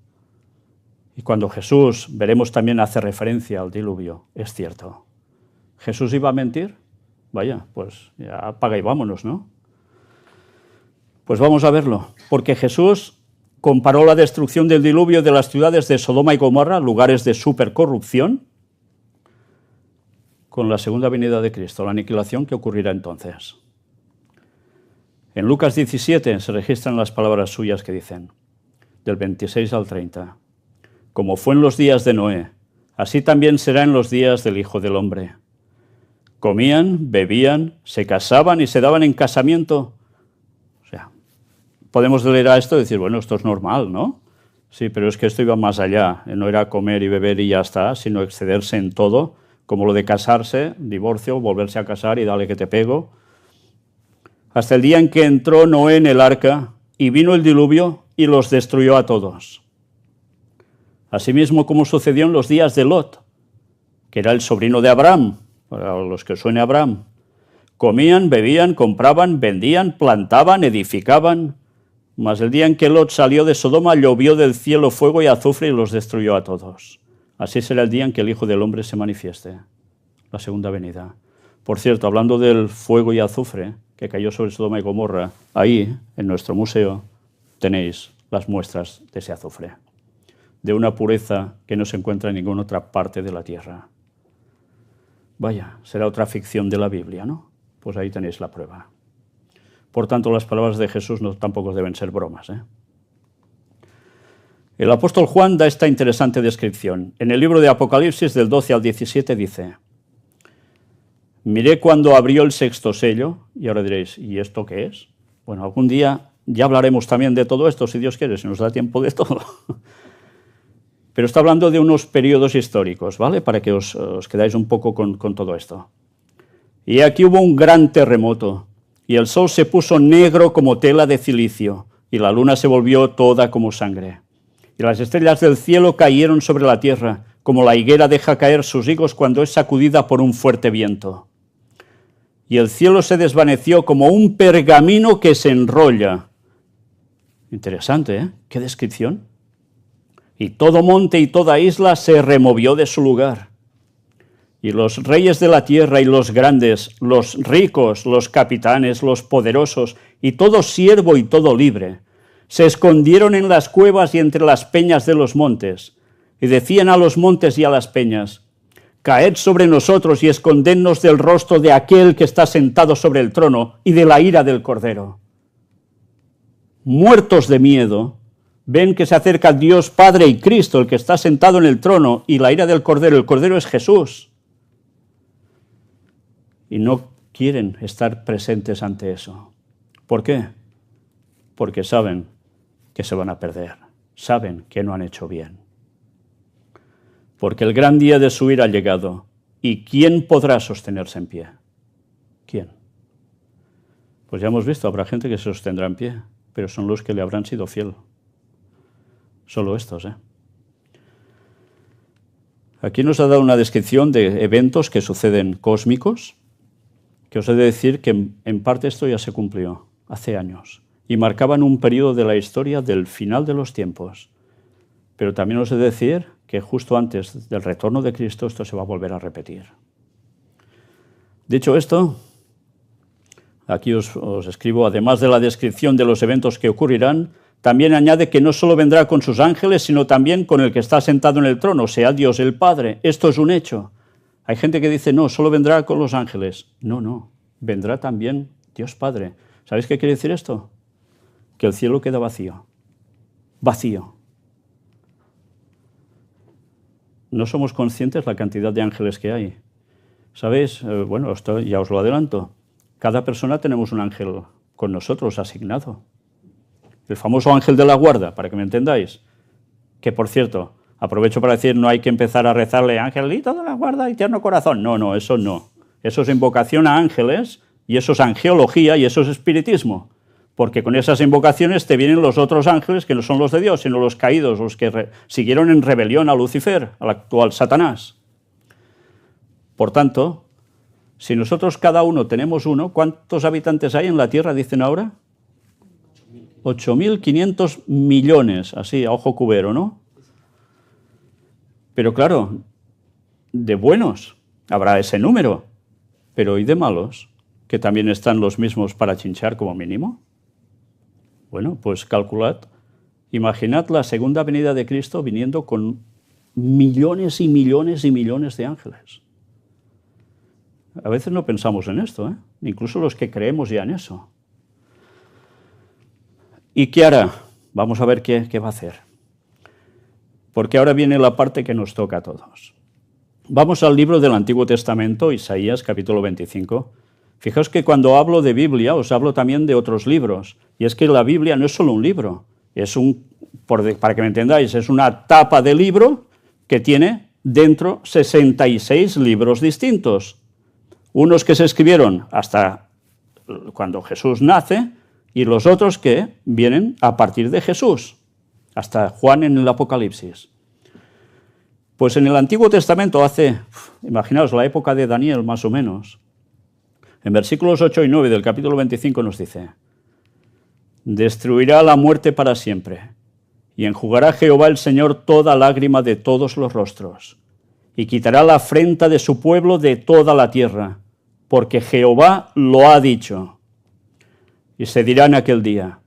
Y cuando Jesús, veremos también, hace referencia al diluvio, es cierto. ¿Jesús iba a mentir? Vaya, pues ya apaga y vámonos, ¿no? Pues vamos a verlo, porque Jesús comparó la destrucción del diluvio de las ciudades de Sodoma y Gomorra, lugares de supercorrupción, con la segunda venida de Cristo, la aniquilación que ocurrirá entonces. En Lucas 17 se registran las palabras suyas que dicen, del 26 al 30, como fue en los días de Noé, así también será en los días del Hijo del Hombre. Comían, bebían, se casaban y se daban en casamiento. O sea, podemos leer a esto y decir, bueno, esto es normal, ¿no? Sí, pero es que esto iba más allá. No era comer y beber y ya está, sino excederse en todo, como lo de casarse, divorcio, volverse a casar y dale que te pego. Hasta el día en que entró Noé en el arca y vino el diluvio y los destruyó a todos. Asimismo, como sucedió en los días de Lot, que era el sobrino de Abraham, para los que suene Abraham, Comían, bebían, compraban, vendían, plantaban, edificaban. Mas el día en que Lot salió de Sodoma, llovió del cielo fuego y azufre y los destruyó a todos. Así será el día en que el Hijo del Hombre se manifieste, la segunda venida. Por cierto, hablando del fuego y azufre que cayó sobre Sodoma y Gomorra, ahí, en nuestro museo, tenéis las muestras de ese azufre, de una pureza que no se encuentra en ninguna otra parte de la tierra. Vaya, será otra ficción de la Biblia, ¿no? Pues ahí tenéis la prueba. Por tanto, las palabras de Jesús tampoco deben ser bromas, ¿eh? El apóstol Juan da esta interesante descripción. En el libro de Apocalipsis, del 12 al 17, dice: miré cuando abrió el sexto sello, y ahora diréis, ¿y esto qué es? Bueno, algún día ya hablaremos también de todo esto, si Dios quiere, si nos da tiempo de todo. Pero está hablando de unos periodos históricos, ¿vale? Para que os quedáis un poco con todo esto. Y aquí hubo un gran terremoto, y el sol se puso negro como tela de cilicio, y la luna se volvió toda como sangre. Y las estrellas del cielo cayeron sobre la tierra, como la higuera deja caer sus higos cuando es sacudida por un fuerte viento. Y el cielo se desvaneció como un pergamino que se enrolla. Interesante, ¿eh? ¿Qué descripción? Y todo monte y toda isla se removió de su lugar. Y los reyes de la tierra y los grandes, los ricos, los capitanes, los poderosos, y todo siervo y todo libre, se escondieron en las cuevas y entre las peñas de los montes, y decían a los montes y a las peñas: caed sobre nosotros y escondednos del rostro de aquel que está sentado sobre el trono y de la ira del Cordero. Muertos de miedo, ven que se acerca Dios Padre y Cristo, el que está sentado en el trono, y la ira del Cordero. El Cordero es Jesús. Y no quieren estar presentes ante eso. ¿Por qué? Porque saben que se van a perder. Saben que no han hecho bien. Porque el gran día de su ira ha llegado. ¿Y quién podrá sostenerse en pie? ¿Quién? Pues ya hemos visto, habrá gente que se sostendrá en pie, pero son los que le habrán sido fiel. Solo estos, ¿eh? Aquí nos ha dado una descripción de eventos que suceden cósmicos, que os he de decir que en parte esto ya se cumplió hace años, y marcaban un periodo de la historia del final de los tiempos. Pero también os he de decir que justo antes del retorno de Cristo esto se va a volver a repetir. Dicho esto, aquí os escribo, además de la descripción de los eventos que ocurrirán, también añade que no solo vendrá con sus ángeles, sino también con el que está sentado en el trono, sea Dios el Padre. Esto es un hecho. Hay gente que dice, no, solo vendrá con los ángeles. No, no, vendrá también Dios Padre. ¿Sabéis qué quiere decir esto? Que el cielo queda vacío. Vacío. No somos conscientes de la cantidad de ángeles que hay. ¿Sabéis? Bueno, esto ya os lo adelanto. Cada persona tenemos un ángel con nosotros asignado. El famoso ángel de la guarda, para que me entendáis. Que, por cierto, aprovecho para decir, no hay que empezar a rezarle Angelito de la guarda y tierno corazón. No, no, eso no. Eso es invocación a ángeles, y eso es angeología, y eso es espiritismo. Porque con esas invocaciones te vienen los otros ángeles que no son los de Dios, sino los caídos, los que siguieron en rebelión a Lucifer, al actual Satanás. Por tanto, si nosotros cada uno tenemos uno, ¿cuántos habitantes hay en la tierra, dicen ahora? 8.500 millones, así, a ojo cubero, ¿no? Pero claro, de buenos habrá ese número, pero ¿y de malos? Que también están los mismos para chinchar como mínimo. Bueno, pues calculad, imaginad la segunda venida de Cristo viniendo con millones y millones y millones de ángeles. A veces no pensamos en esto, ¿eh? Incluso los que creemos ya en eso. ¿Y qué hará? Vamos a ver qué va a hacer. Porque ahora viene la parte que nos toca a todos. Vamos al libro del Antiguo Testamento, Isaías, capítulo 25. Fijaos que cuando hablo de Biblia, os hablo también de otros libros. Y es que la Biblia no es solo un libro, para que me entendáis, es una tapa de libro que tiene dentro 66 libros distintos. Unos que se escribieron hasta cuando Jesús nace, y los otros que vienen a partir de Jesús, hasta Juan en el Apocalipsis. Pues en el Antiguo Testamento imaginaos, la época de Daniel más o menos, En versículos 8 y 9 del capítulo 25 nos dice: destruirá la muerte para siempre, y enjugará Jehová el Señor toda lágrima de todos los rostros, y quitará la afrenta de su pueblo de toda la tierra, porque Jehová lo ha dicho. Y se dirá en aquel día: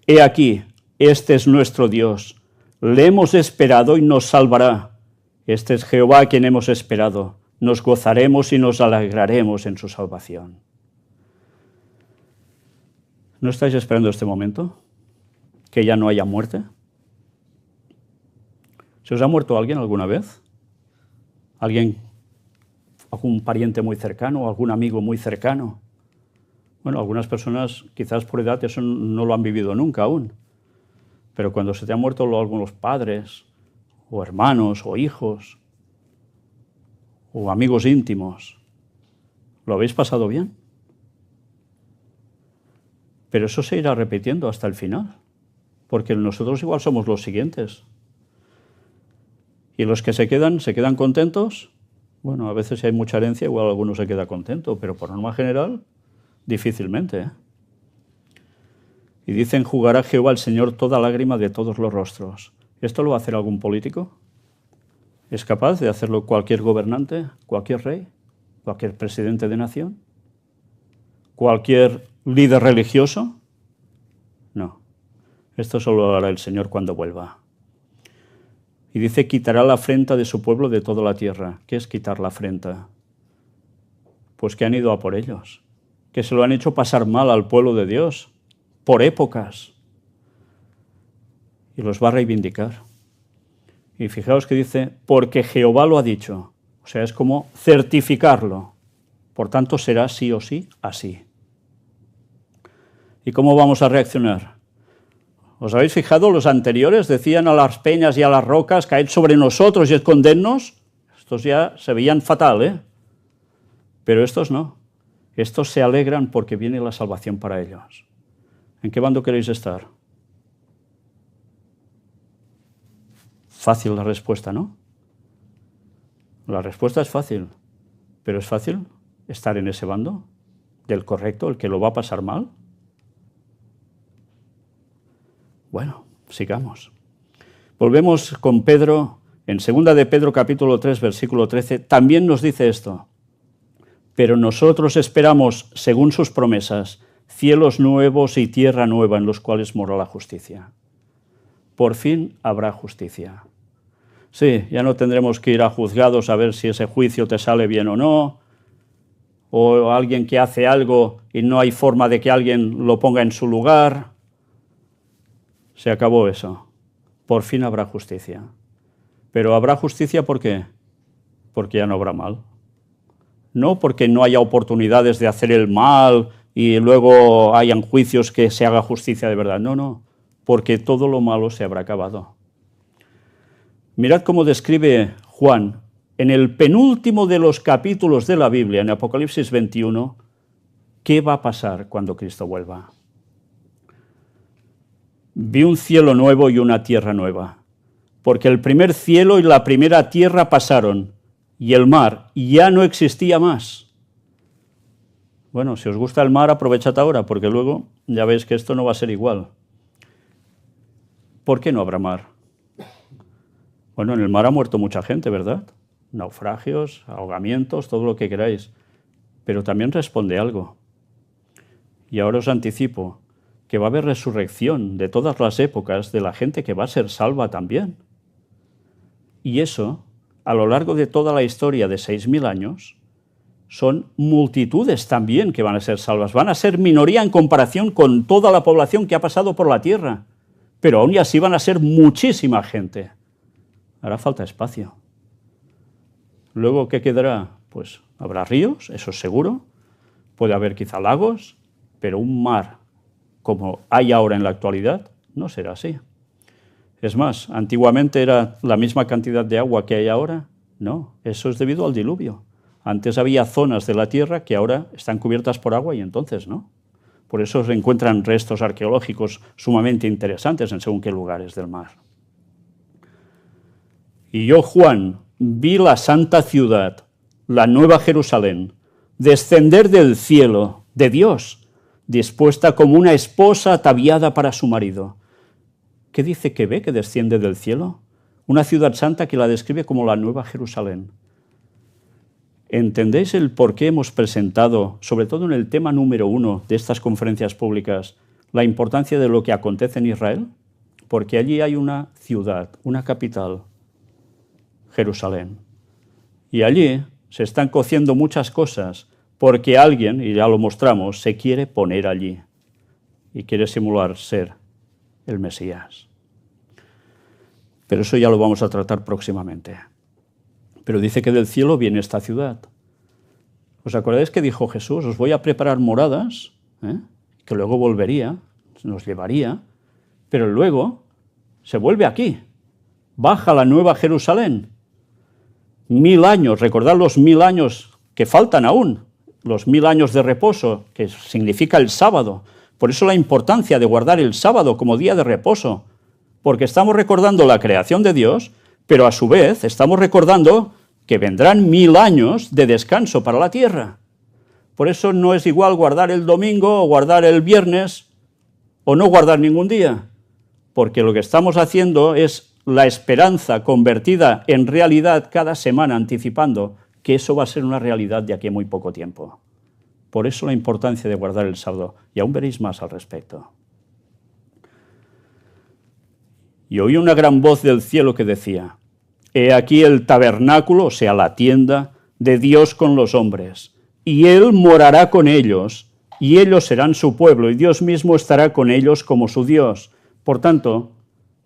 he aquí, este es nuestro Dios, le hemos esperado y nos salvará. Este es Jehová a quien hemos esperado, nos gozaremos y nos alegraremos en su salvación. ¿No estáis esperando este momento? ¿Que ya no haya muerte? ¿Se os ha muerto alguien alguna vez? ¿Alguien, algún pariente muy cercano o algún amigo muy cercano? Bueno, algunas personas quizás por edad eso no lo han vivido nunca aún. Pero cuando se te han muerto algunos padres, o hermanos, o hijos, o amigos íntimos, ¿lo habéis pasado bien? Pero eso se irá repitiendo hasta el final, porque nosotros igual somos los siguientes. Y los que se quedan contentos. Bueno, a veces si hay mucha herencia, igual alguno se queda contento, pero por norma general, difícilmente, ¿eh? Y dice: enjugará Jehová el Señor toda lágrima de todos los rostros. ¿Esto lo va a hacer algún político? ¿Es capaz de hacerlo cualquier gobernante, cualquier rey, cualquier presidente de nación? ¿Cualquier líder religioso? No. Esto solo lo hará el Señor cuando vuelva. Y dice: quitará la afrenta de su pueblo de toda la tierra. ¿Qué es quitar la afrenta? Pues que han ido a por ellos, que se lo han hecho pasar mal al pueblo de Dios, por épocas. Y los va a reivindicar. Y fijaos que dice: porque Jehová lo ha dicho. O sea, es como certificarlo. Por tanto, será sí o sí así. ¿Y cómo vamos a reaccionar? ¿Os habéis fijado? Los anteriores decían a las peñas y a las rocas: caed sobre nosotros y escondednos. Estos ya se veían fatal, ¿eh? Pero estos no. Estos se alegran porque viene la salvación para ellos. ¿En qué bando queréis estar? Fácil la respuesta, ¿no? La respuesta es fácil, pero ¿es fácil estar en ese bando? ¿Del correcto, el que lo va a pasar mal? Bueno, sigamos. Volvemos con Pedro, en 2 de Pedro capítulo 3, versículo 13, también nos dice esto: pero nosotros esperamos, según sus promesas, cielos nuevos y tierra nueva en los cuales mora la justicia. Por fin habrá justicia. Sí, ya no tendremos que ir a juzgados a ver si ese juicio te sale bien o no, o alguien que hace algo y no hay forma de que alguien lo ponga en su lugar. Se acabó eso. Por fin habrá justicia. Pero habrá justicia ¿por qué? Porque ya no habrá mal. No porque no haya oportunidades de hacer el mal y luego hayan juicios que se haga justicia de verdad. No, no, porque todo lo malo se habrá acabado. Mirad cómo describe Juan en el penúltimo de los capítulos de la Biblia, en Apocalipsis 21, qué va a pasar cuando Cristo vuelva. Vi un cielo nuevo y una tierra nueva, porque el primer cielo y la primera tierra pasaron, y el mar ya no existía más. Bueno, si os gusta el mar, aprovechad ahora, porque luego ya veis que esto no va a ser igual. ¿Por qué no habrá mar? Bueno, en el mar ha muerto mucha gente, ¿verdad? Naufragios, ahogamientos, todo lo que queráis. Pero también responde algo. Y ahora os anticipo que va a haber resurrección de todas las épocas de la gente que va a ser salva también. Y eso, a lo largo de toda la historia de 6.000 años, son multitudes también que van a ser salvas. Van a ser minoría en comparación con toda la población que ha pasado por la tierra. Pero aún y así van a ser muchísima gente. Hará falta espacio. Luego, ¿qué quedará? Pues habrá ríos, eso es seguro. Puede haber quizá lagos, pero un mar como hay ahora en la actualidad no será así. Es más, antiguamente era la misma cantidad de agua que hay ahora. No, eso es debido al diluvio. Antes había zonas de la tierra que ahora están cubiertas por agua y entonces no. Por eso se encuentran restos arqueológicos sumamente interesantes en según qué lugares del mar. Y yo, Juan, vi la santa ciudad, la nueva Jerusalén, descender del cielo, de Dios, dispuesta como una esposa ataviada para su marido. ¿Qué dice que ve que desciende del cielo? Una ciudad santa que la describe como la Nueva Jerusalén. ¿Entendéis el por qué hemos presentado, sobre todo en el tema número 1 de estas conferencias públicas, la importancia de lo que acontece en Israel? Porque allí hay una ciudad, una capital, Jerusalén. Y allí se están cociendo muchas cosas porque alguien, y ya lo mostramos, se quiere poner allí y quiere simular ser el Mesías. Pero eso ya lo vamos a tratar próximamente. Pero dice que del cielo viene esta ciudad. ¿Os acordáis que dijo Jesús? Os voy a preparar moradas, que luego volvería, nos llevaría, pero luego se vuelve aquí. Baja la Nueva Jerusalén. 1000 años, recordad los 1000 años que faltan aún, los 1000 años de reposo, que significa el sábado. Por eso la importancia de guardar el sábado como día de reposo, porque estamos recordando la creación de Dios, pero a su vez estamos recordando que vendrán 1000 años de descanso para la tierra. Por eso no es igual guardar el domingo o guardar el viernes o no guardar ningún día, porque lo que estamos haciendo es la esperanza convertida en realidad cada semana, anticipando que eso va a ser una realidad de aquí a muy poco tiempo. Por eso la importancia de guardar el sábado, y aún veréis más al respecto. Y oí una gran voz del cielo que decía: He aquí el tabernáculo, o sea, la tienda de Dios con los hombres, y Él morará con ellos, y ellos serán su pueblo, y Dios mismo estará con ellos como su Dios. Por tanto,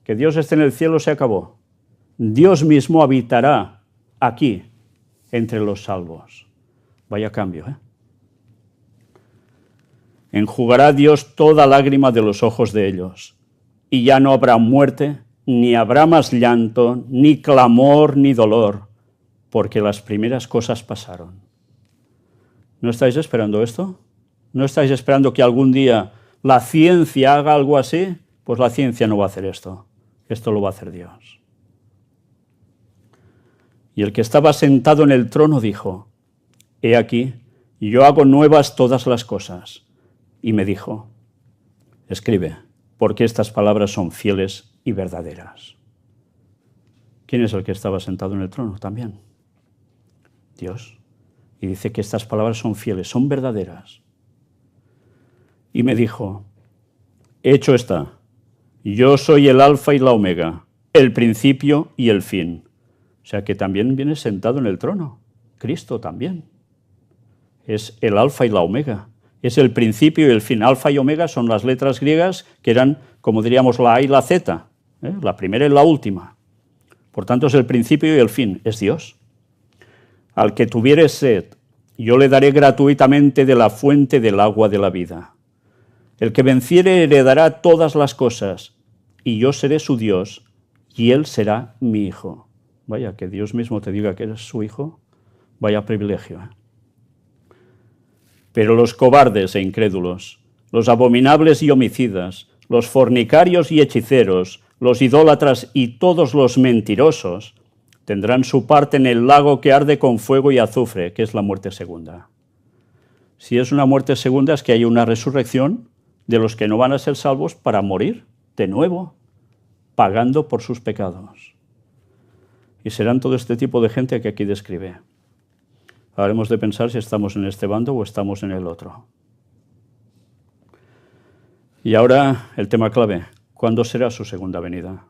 que Dios esté en el cielo se acabó. Dios mismo habitará aquí, entre los salvos. Vaya cambio, ¿eh? Enjugará Dios toda lágrima de los ojos de ellos, y ya no habrá muerte, ni habrá más llanto, ni clamor, ni dolor, porque las primeras cosas pasaron. ¿No estáis esperando esto? ¿No estáis esperando que algún día la ciencia haga algo así? Pues la ciencia no va a hacer esto. Esto lo va a hacer Dios. Y el que estaba sentado en el trono dijo: He aquí, yo hago nuevas todas las cosas. Y me dijo: Escribe, porque estas palabras son fieles y verdaderas. ¿Quién es el que estaba sentado en el trono? También Dios. Y dice que estas palabras son fieles, son verdaderas. Y me dijo: Hecho está. Yo soy el alfa y la omega, el principio y el fin. O sea que también viene sentado en el trono. Cristo también. Es el alfa y la omega. Es el principio y el fin. Alfa y omega son las letras griegas que eran, como diríamos, la A y la Z. La primera y la última. Por tanto, es el principio y el fin. Es Dios. Al que tuviere sed, yo le daré gratuitamente de la fuente del agua de la vida. El que venciere heredará todas las cosas, y yo seré su Dios, y él será mi hijo. Vaya, que Dios mismo te diga que eres su hijo, vaya privilegio. Pero los cobardes e incrédulos, los abominables y homicidas, los fornicarios y hechiceros, los idólatras y todos los mentirosos, tendrán su parte en el lago que arde con fuego y azufre, que es la muerte segunda. Si es una muerte segunda, es que hay una resurrección de los que no van a ser salvos para morir de nuevo, pagando por sus pecados. Y serán todo este tipo de gente que aquí describe. Habremos de pensar si estamos en este bando o estamos en el otro. Y ahora el tema clave: ¿cuándo será su segunda venida?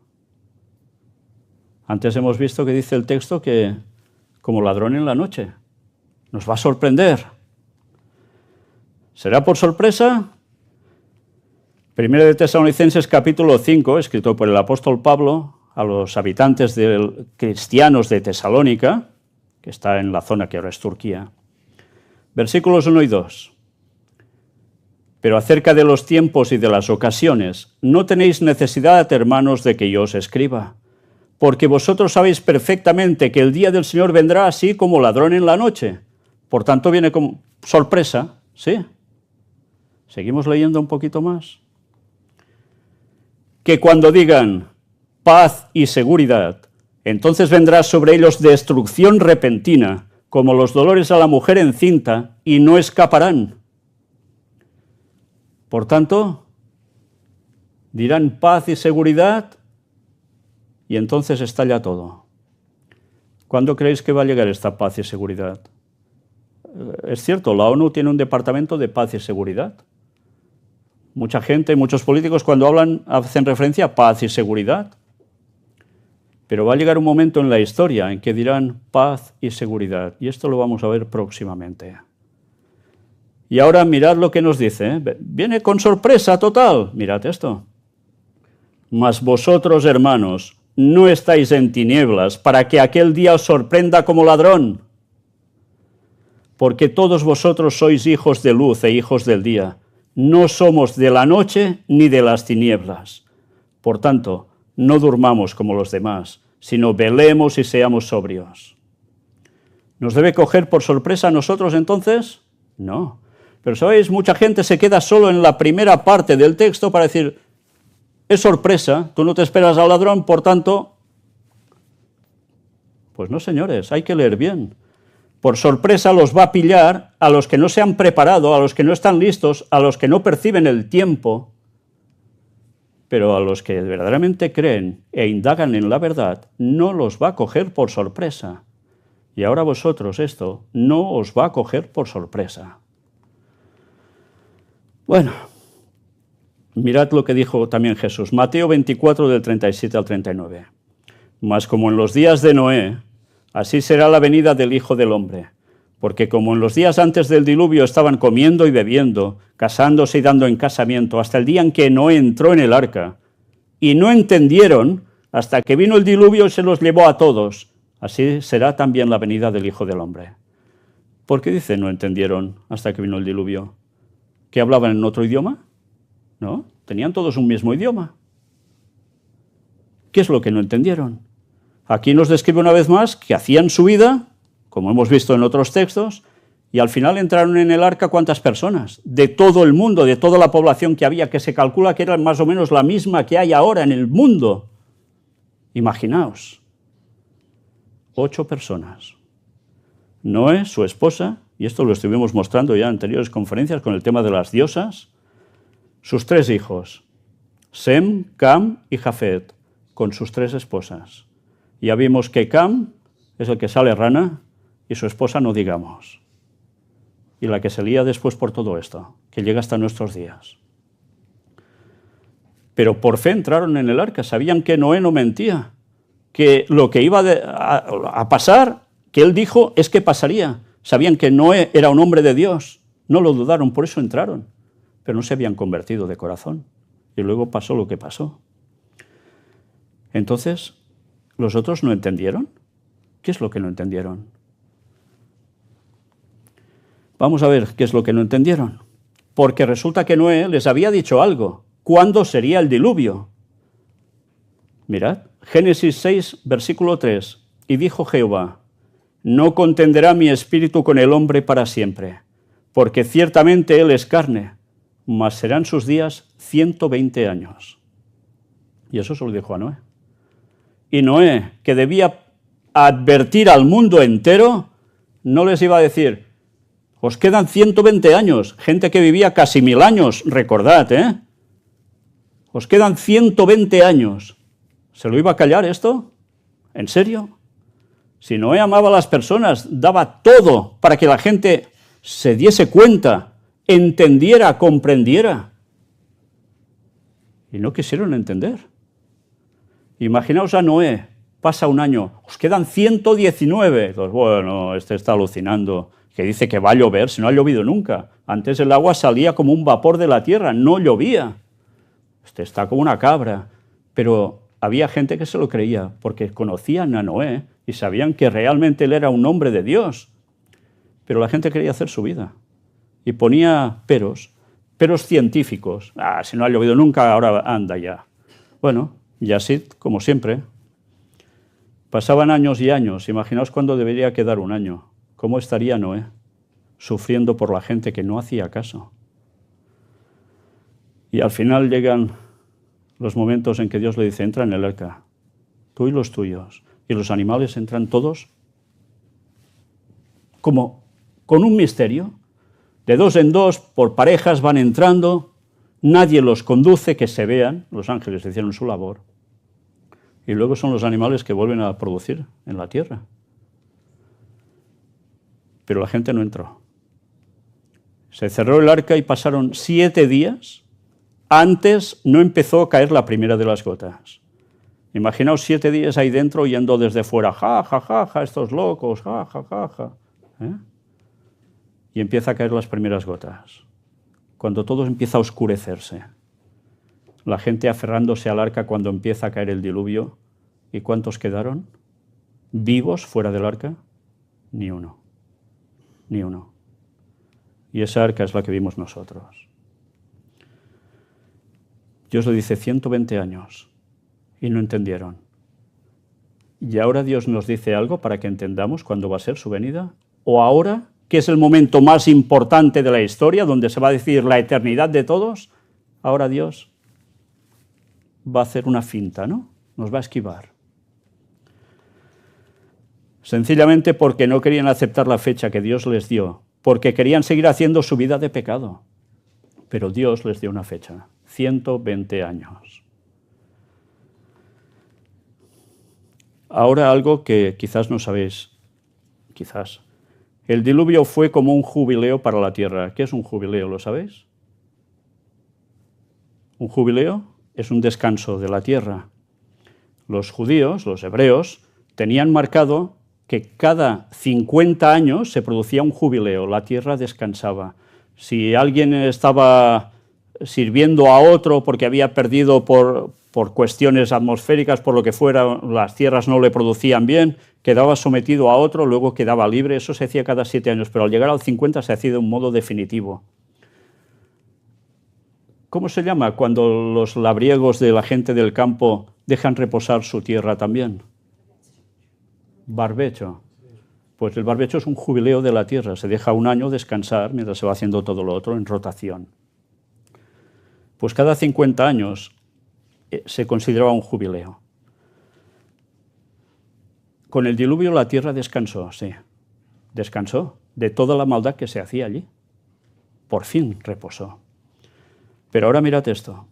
Antes hemos visto que dice el texto que, como ladrón en la noche, nos va a sorprender. ¿Será por sorpresa? Primera de Tesalonicenses capítulo 5, escrito por el apóstol Pablo a los habitantes cristianos de Tesalónica, que está en la zona que ahora es Turquía. Versículos 1 y 2. Pero acerca de los tiempos y de las ocasiones, no tenéis necesidad, hermanos, de que yo os escriba, porque vosotros sabéis perfectamente que el día del Señor vendrá así como ladrón en la noche. Por tanto, viene como sorpresa, ¿sí? Seguimos leyendo un poquito más. Que cuando digan paz y seguridad, entonces vendrá sobre ellos destrucción repentina, como los dolores a la mujer encinta, y no escaparán. Por tanto, dirán paz y seguridad, y entonces estalla todo. ¿Cuándo creéis que va a llegar esta paz y seguridad? Es cierto, la ONU tiene un departamento de paz y seguridad. Mucha gente, muchos políticos cuando hablan hacen referencia a paz y seguridad. Pero va a llegar un momento en la historia en que dirán paz y seguridad. Y esto lo vamos a ver próximamente. Y ahora mirad lo que nos dice. Viene con sorpresa total. Mirad esto. Mas vosotros, hermanos, no estáis en tinieblas para que aquel día os sorprenda como ladrón. Porque todos vosotros sois hijos de luz e hijos del día. No somos de la noche ni de las tinieblas. Por tanto, no durmamos como los demás, sino velemos y seamos sobrios. ¿Nos debe coger por sorpresa a nosotros entonces? No. Pero sabéis, mucha gente se queda solo en la primera parte del texto para decir, es sorpresa, tú no te esperas al ladrón, por tanto... Pues no, señores, hay que leer bien. Por sorpresa los va a pillar a los que no se han preparado, a los que no están listos, a los que no perciben el tiempo. Pero a los que verdaderamente creen e indagan en la verdad, no los va a coger por sorpresa. Y ahora vosotros esto no os va a coger por sorpresa. Bueno, mirad lo que dijo también Jesús. Mateo 24, del 37 al 39. Mas como en los días de Noé, así será la venida del Hijo del Hombre. Porque como en los días antes del diluvio estaban comiendo y bebiendo, casándose y dando en casamiento, hasta el día en que Noé entró en el arca, y no entendieron hasta que vino el diluvio y se los llevó a todos, así será también la venida del Hijo del Hombre. ¿Por qué dice no entendieron hasta que vino el diluvio? ¿Que hablaban en otro idioma? No, tenían todos un mismo idioma. ¿Qué es lo que no entendieron? Aquí nos describe una vez más que hacían su vida, como hemos visto en otros textos, y al final entraron en el arca ¿cuántas personas? De todo el mundo, de toda la población que había, que se calcula que era más o menos la misma que hay ahora en el mundo. Imaginaos, 8 personas. Noé, su esposa, y esto lo estuvimos mostrando ya en anteriores conferencias con el tema de las diosas, sus 3 hijos, Sem, Cam y Jafet, con sus 3 esposas. Ya vimos que Cam es el que sale rana y su esposa no digamos. Y la que se lía después por todo esto, que llega hasta nuestros días. Pero por fe entraron en el arca, sabían que Noé no mentía, que lo que iba a pasar, que él dijo, es que pasaría. Sabían que Noé era un hombre de Dios, no lo dudaron, por eso entraron, pero no se habían convertido de corazón. Y luego pasó lo que pasó. Entonces, ¿los otros no entendieron? ¿Qué es lo que no entendieron? Vamos a ver qué es lo que no entendieron. Porque resulta que Noé les había dicho algo. ¿Cuándo sería el diluvio? Mirad, Génesis 6, versículo 3. Y dijo Jehová, no contenderá mi espíritu con el hombre para siempre, porque ciertamente él es carne, mas serán sus días 120 años. Y eso se lo dijo a Noé. Y Noé, que debía advertir al mundo entero, no les iba a decir, os quedan 120 años, gente que vivía casi 1000 años, recordad, os quedan 120 años. ¿Se lo iba a callar esto? ¿En serio? Si Noé amaba a las personas, daba todo para que la gente se diese cuenta, entendiera, comprendiera. Y no quisieron entender. Imaginaos a Noé, pasa un año, os quedan 119. Pues bueno, este está alucinando, que dice que va a llover, si no ha llovido nunca. Antes el agua salía como un vapor de la tierra, no llovía. Este está como una cabra. Pero había gente que se lo creía, porque conocían a Noé y sabían que realmente él era un hombre de Dios. Pero la gente quería hacer su vida. Y ponía peros científicos. Si no ha llovido nunca, ahora anda ya. Bueno, y así, como siempre. Pasaban años y años. Imaginaos cuándo debería quedar un año. ¿Cómo estaría Noé sufriendo por la gente que no hacía caso? Y al final llegan los momentos en que Dios le dice, entra en el arca, tú y los tuyos. Y los animales entran todos como con un misterio. De dos en dos, por parejas van entrando, nadie los conduce, que se vean, los ángeles hicieron su labor. Y luego son los animales que vuelven a producir en la tierra. Pero la gente no entró. Se cerró el arca y pasaron 7 días. Antes no empezó a caer la primera de las gotas. Imaginaos 7 días ahí dentro oyendo desde fuera, ja, ja, ja, ja, estos locos, ja, ja, ja, ja. Y empieza a caer las primeras gotas. Cuando todo empieza a oscurecerse. La gente aferrándose al arca cuando empieza a caer el diluvio. ¿Y cuántos quedaron vivos fuera del arca? Ni uno. Ni uno. Y esa arca es la que vimos nosotros. Dios le dice 120 años y no entendieron. ¿Y ahora Dios nos dice algo para que entendamos cuándo va a ser su venida? ¿O ahora, que es el momento más importante de la historia, donde se va a decidir la eternidad de todos? Ahora Dios va a hacer una finta, ¿no? Nos va a esquivar. Sencillamente porque no querían aceptar la fecha que Dios les dio, porque querían seguir haciendo su vida de pecado. Pero Dios les dio una fecha, 120 años. Ahora algo que quizás no sabéis, quizás. El diluvio fue como un jubileo para la tierra. ¿Qué es un jubileo? ¿Lo sabéis? Un jubileo es un descanso de la tierra. Los judíos, los hebreos, tenían marcado que cada 50 años se producía un jubileo, la tierra descansaba. Si alguien estaba sirviendo a otro porque había perdido por cuestiones atmosféricas, por lo que fuera, las tierras no le producían bien, quedaba sometido a otro, luego quedaba libre. Eso se hacía cada 7 años, pero al llegar al 50 se hacía de un modo definitivo. ¿Cómo se llama cuando los labriegos de la gente del campo dejan reposar su tierra también? Barbecho. Pues el barbecho es un jubileo de la tierra, se deja un año descansar mientras se va haciendo todo lo otro en rotación. Pues cada 50 años se consideraba un jubileo. Con el diluvio la tierra descansó, sí, descansó de toda la maldad que se hacía allí. Por fin reposó. Pero ahora mirad esto.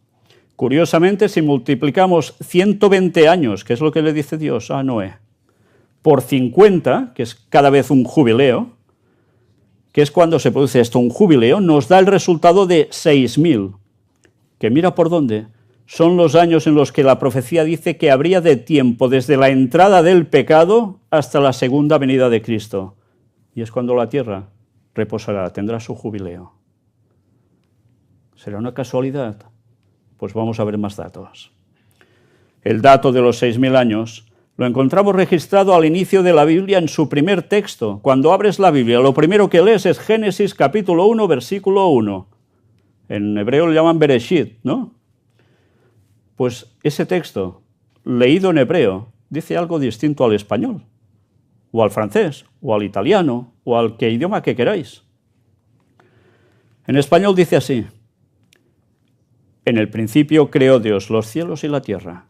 Curiosamente, si multiplicamos 120 años, que es lo que le dice Dios a Noé, por 50, que es cada vez un jubileo, que es cuando se produce esto, un jubileo, nos da el resultado de 6.000, que mira por dónde, son los años en los que la profecía dice que habría de tiempo desde la entrada del pecado hasta la segunda venida de Cristo. Y es cuando la tierra reposará, tendrá su jubileo. ¿Será una casualidad? Pues vamos a ver más datos. El dato de los 6.000 años lo encontramos registrado al inicio de la Biblia en su primer texto. Cuando abres la Biblia, lo primero que lees es Génesis capítulo 1, versículo 1. En hebreo lo llaman Bereshit, ¿no? Pues ese texto, leído en hebreo, dice algo distinto al español, o al francés, o al italiano, o al que idioma que queráis. En español dice así: en el principio creó Dios los cielos y la tierra.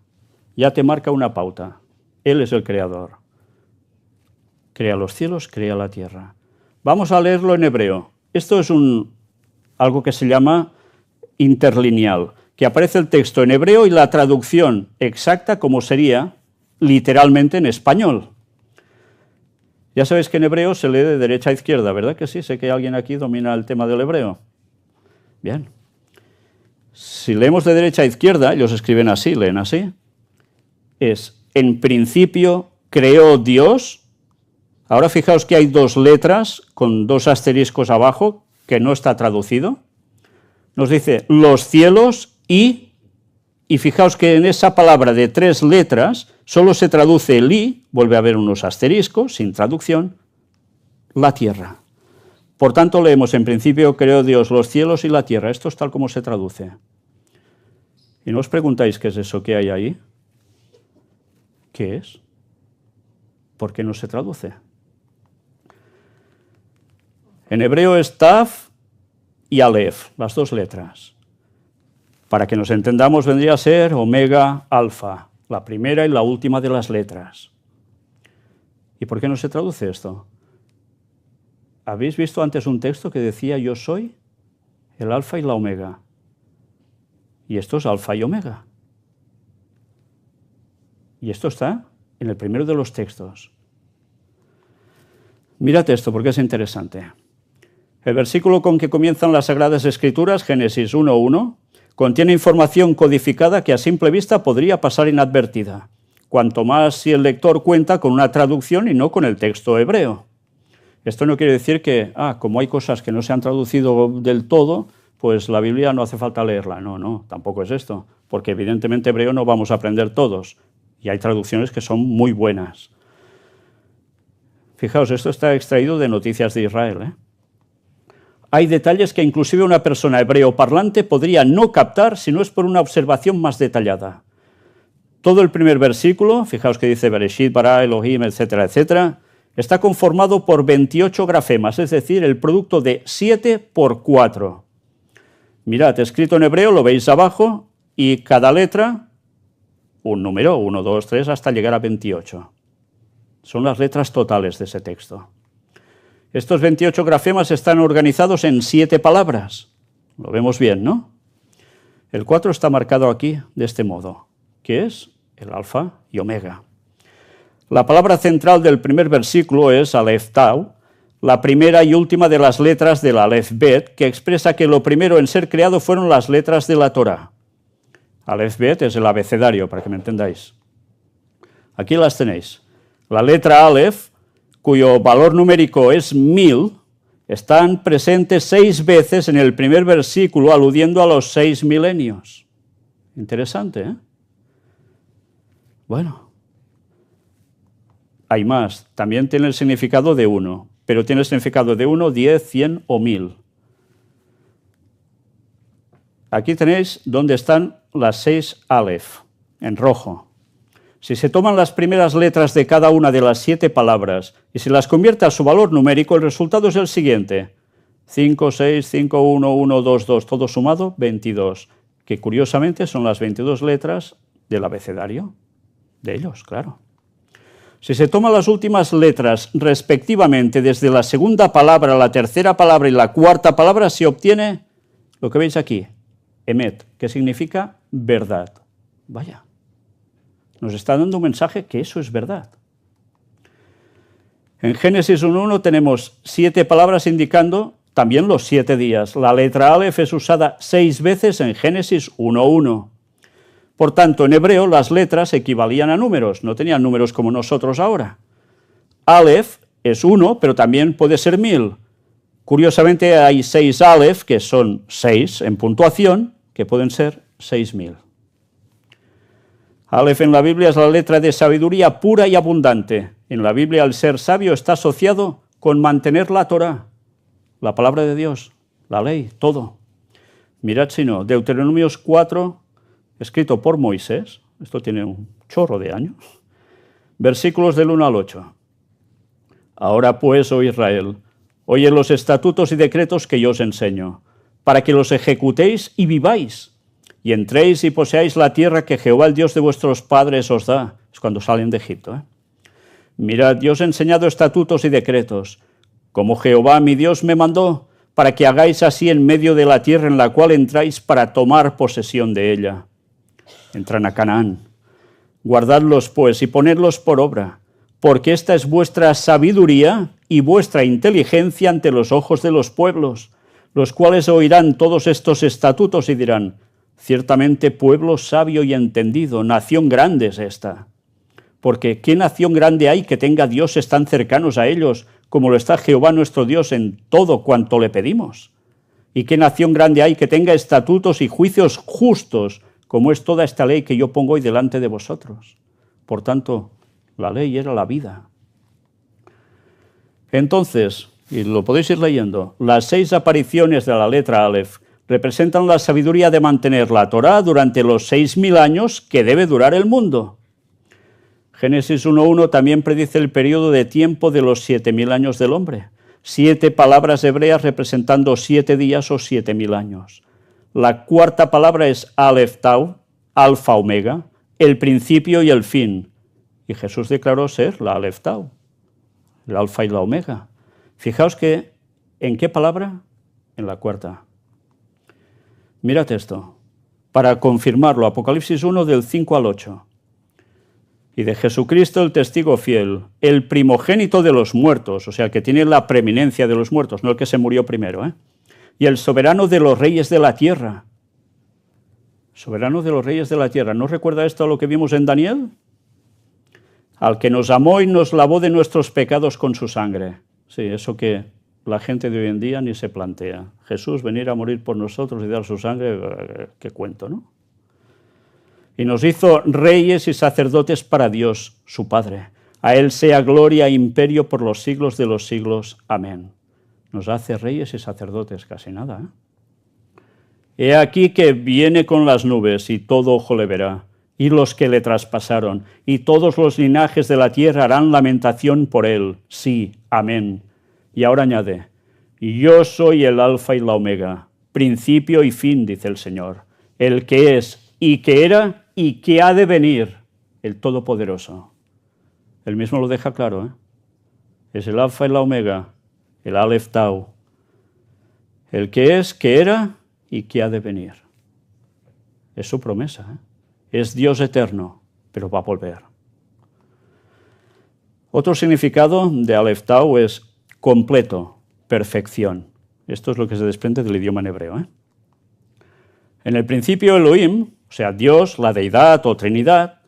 Ya te marca una pauta. Él es el creador. Crea los cielos, crea la tierra. Vamos a leerlo en hebreo. Esto es algo que se llama interlineal, que aparece el texto en hebreo y la traducción exacta como sería literalmente en español. Ya sabéis que en hebreo se lee de derecha a izquierda, ¿verdad que sí? Sé que alguien aquí domina el tema del hebreo. Bien. Si leemos de derecha a izquierda, ellos escriben así, leen así, es: en principio creó Dios. Ahora fijaos que hay 2 letras con 2 asteriscos abajo, que no está traducido. Nos dice los cielos y fijaos que en esa palabra de 3 letras solo se traduce el y, vuelve a haber unos asteriscos, sin traducción, la tierra. Por tanto, leemos: en principio creó Dios los cielos y la tierra. Esto es tal como se traduce. Y no os preguntáis qué es eso que hay ahí. ¿Qué es? ¿Por qué no se traduce? En hebreo es Taf y Aleph, las 2 letras. Para que nos entendamos, vendría a ser omega, alfa, la primera y la última de las letras. ¿Y por qué no se traduce esto? ¿Habéis visto antes un texto que decía yo soy el alfa y la omega? Y esto es alfa y omega. Y esto está en el primero de los textos. Mirad esto porque es interesante. El versículo con que comienzan las Sagradas Escrituras, Génesis 1:1, contiene información codificada que a simple vista podría pasar inadvertida, cuanto más si el lector cuenta con una traducción y no con el texto hebreo. Esto no quiere decir que, como hay cosas que no se han traducido del todo, pues la Biblia no hace falta leerla. No, tampoco es esto, porque evidentemente hebreo no vamos a aprender todos, y hay traducciones que son muy buenas. Fijaos, esto está extraído de Noticias de Israel. Hay detalles que inclusive una persona hebreo parlante podría no captar si no es por una observación más detallada. Todo el primer versículo, fijaos que dice Bereshit, bara, Elohim, etcétera, etcétera, está conformado por 28 grafemas, es decir, el producto de 7 por 4. Mirad, escrito en hebreo, lo veis abajo, y cada letra, un número, 1, 2, 3, hasta llegar a 28. Son las letras totales de ese texto. Estos 28 grafemas están organizados en 7 palabras. Lo vemos bien, ¿no? El 4 está marcado aquí de este modo, que es el alfa y omega. La palabra central del primer versículo es Aleph Tau, la primera y última de las letras del Aleph Bet, que expresa que lo primero en ser creado fueron las letras de la Torá. Aleph Bet es el abecedario, para que me entendáis. Aquí las tenéis. La letra Aleph, cuyo valor numérico es 1000, están presentes 6 veces en el primer versículo, aludiendo a los 6 milenios. Interesante, ¿eh? Bueno. Hay más, también tiene el significado de 1, pero tiene el significado de 1, 10, 100 o 1000. Aquí tenéis donde están las 6 Aleph, en rojo. Si se toman las primeras letras de cada una de las 7 palabras y se las convierte a su valor numérico, el resultado es el siguiente. 5, 6, 5, 1, 1, 2, 2, todo sumado, 22, que curiosamente son las 22 letras del abecedario de ellos, claro. Si se toman las últimas letras respectivamente desde la segunda palabra, la tercera palabra y la cuarta palabra, se obtiene lo que veis aquí, Emet, que significa verdad. Vaya, nos está dando un mensaje que eso es verdad. En Génesis 1:1 tenemos 7 palabras indicando también los 7 días. La letra Aleph es usada 6 veces en Génesis 1:1. Por tanto, en hebreo las letras equivalían a números, no tenían números como nosotros ahora. Aleph es 1, pero también puede ser 1000. Curiosamente hay 6 Aleph, que son 6 en puntuación, que pueden ser 6000. Aleph en la Biblia es la letra de sabiduría pura y abundante. En la Biblia el ser sabio está asociado con mantener la Torá, la palabra de Dios, la ley, todo. Mirad si no, Deuteronomios 4, escrito por Moisés, esto tiene un chorro de años, versículos del 1 al 8. Ahora pues, oh Israel, oye los estatutos y decretos que yo os enseño, para que los ejecutéis y viváis, y entréis y poseáis la tierra que Jehová, el Dios de vuestros padres, os da. Es cuando salen de Egipto. Mirad, yo os he enseñado estatutos y decretos, como Jehová mi Dios me mandó, para que hagáis así en medio de la tierra en la cual entráis para tomar posesión de ella. Entran a Canaán. Guardadlos, pues, y ponedlos por obra, porque esta es vuestra sabiduría y vuestra inteligencia ante los ojos de los pueblos, los cuales oirán todos estos estatutos y dirán, ciertamente pueblo sabio y entendido, nación grande es esta. Porque ¿qué nación grande hay que tenga dioses tan cercanos a ellos, como lo está Jehová nuestro Dios en todo cuanto le pedimos? ¿Y qué nación grande hay que tenga estatutos y juicios justos, como es toda esta ley que yo pongo hoy delante de vosotros? Por tanto, la ley era la vida. Entonces, y lo podéis ir leyendo, las 6 apariciones de la letra Aleph representan la sabiduría de mantener la Torá durante los 6000 años que debe durar el mundo. Génesis 1:1 también predice el periodo de tiempo de los 7000 años del hombre. 7 palabras hebreas representando 7 días o 7000 años. La cuarta palabra es Aleph Tau, alfa omega, el principio y el fin. Y Jesús declaró ser la Aleph Tau, el alfa y la omega. Fijaos que ¿En qué palabra? En la cuarta. Mírate esto, para confirmarlo, Apocalipsis 1 del 5 al 8. Y de Jesucristo el testigo fiel, el primogénito de los muertos, o sea, el que tiene la preeminencia de los muertos, no el que se murió primero, y el soberano de los reyes de la tierra. Soberano de los reyes de la tierra. ¿No recuerda esto a lo que vimos en Daniel? Al que nos amó y nos lavó de nuestros pecados con su sangre. Sí, eso que la gente de hoy en día ni se plantea. Jesús venir a morir por nosotros y dar su sangre, qué cuento, ¿no? Y nos hizo reyes y sacerdotes para Dios, su Padre. A Él sea gloria e imperio por los siglos de los siglos. Amén. Nos hace reyes y sacerdotes, casi nada, He aquí que viene con las nubes y todo ojo le verá, y los que le traspasaron, y todos los linajes de la tierra harán lamentación por Él. Sí, amén. Y ahora añade, yo soy el alfa y la omega, principio y fin, dice el Señor, el que es y que era y que ha de venir, el Todopoderoso. Él mismo lo deja claro, Es el alfa y la omega, el Aleph Tau, el que es, que era y que ha de venir. Es su promesa, Es Dios eterno, pero va a volver. Otro significado de Aleph Tau es completo, perfección. Esto es lo que se desprende del idioma en hebreo. En el principio Elohim, o sea, Dios, la deidad o Trinidad,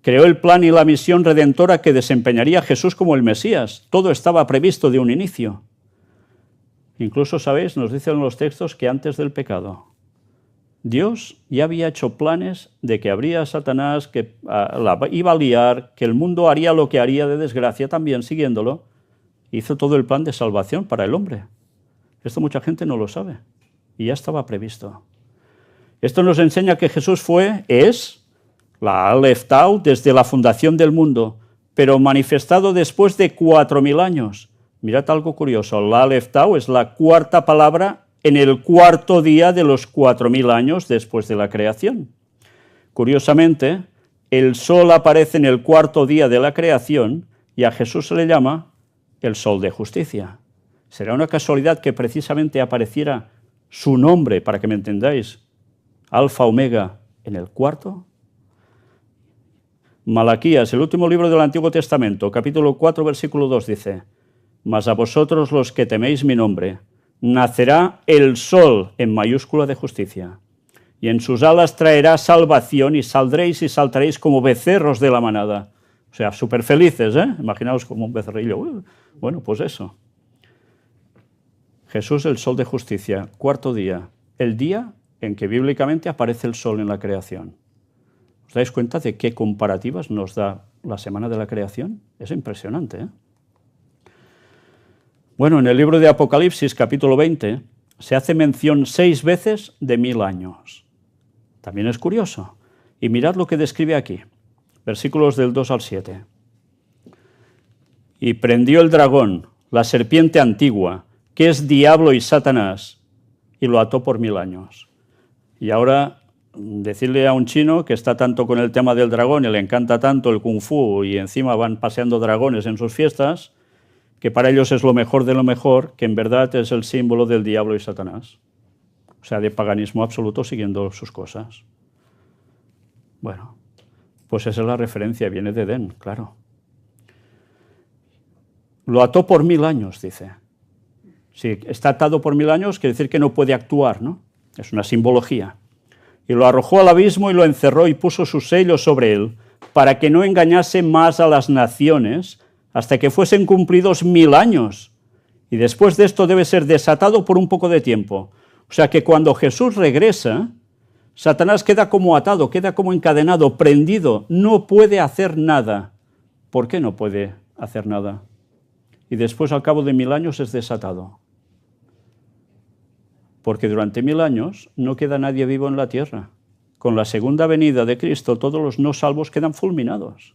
creó el plan y la misión redentora que desempeñaría Jesús como el Mesías. Todo estaba previsto de un inicio. Incluso, ¿sabéis? Nos dicen los textos que antes del pecado, Dios ya había hecho planes de que habría Satanás, que la iba a liar, que el mundo haría lo que haría de desgracia también siguiéndolo. Hizo todo el plan de salvación para el hombre. Esto mucha gente no lo sabe y ya estaba previsto. Esto nos enseña que Jesús es la Aleph Tau desde la fundación del mundo, pero manifestado después de 4000 años. Mirad algo curioso, la Aleph Tau es la cuarta palabra en el cuarto día de los 4000 años después de la creación. Curiosamente, el sol aparece en el cuarto día de la creación y a Jesús se le llama el sol de justicia. ¿Será una casualidad que precisamente apareciera su nombre, para que me entendáis, Alfa Omega, en el cuarto? Malaquías, el último libro del Antiguo Testamento, capítulo 4, versículo 2, dice: mas a vosotros los que teméis mi nombre, nacerá el sol en mayúscula de justicia, y en sus alas traerá salvación, y saldréis y saltaréis como becerros de la manada. O sea, súper felices, Imaginaos como un becerrillo. Bueno, pues eso. Jesús, el sol de justicia, cuarto día, el día en que bíblicamente aparece el sol en la creación. ¿Os dais cuenta de qué comparativas nos da la semana de la creación? Es impresionante, Bueno, en el libro de Apocalipsis, capítulo 20, se hace mención 6 veces de 1000 años. También es curioso. Y mirad lo que describe aquí, versículos del 2 al 7. Y prendió el dragón, la serpiente antigua, que es diablo y Satanás, y lo ató por 1000 años. Y ahora, decirle a un chino que está tanto con el tema del dragón y le encanta tanto el kung fu y encima van paseando dragones en sus fiestas, que para ellos es lo mejor de lo mejor, que en verdad es el símbolo del diablo y Satanás. O sea, de paganismo absoluto siguiendo sus cosas. Bueno, pues esa es la referencia, viene de Edén, claro. Lo ató por 1000 años, dice. Si está atado por 1000 años, quiere decir que no puede actuar, ¿no? Es una simbología. Y lo arrojó al abismo y lo encerró y puso su sello sobre él, para que no engañase más a las naciones, hasta que fuesen cumplidos 1000 años. Y después de esto debe ser desatado por un poco de tiempo. O sea que cuando Jesús regresa, Satanás queda como atado, queda como encadenado, prendido, no puede hacer nada. ¿Por qué no puede hacer nada? Y después, al cabo de 1000 años, es desatado. Porque durante 1000 años no queda nadie vivo en la tierra. Con la segunda venida de Cristo, todos los no salvos quedan fulminados.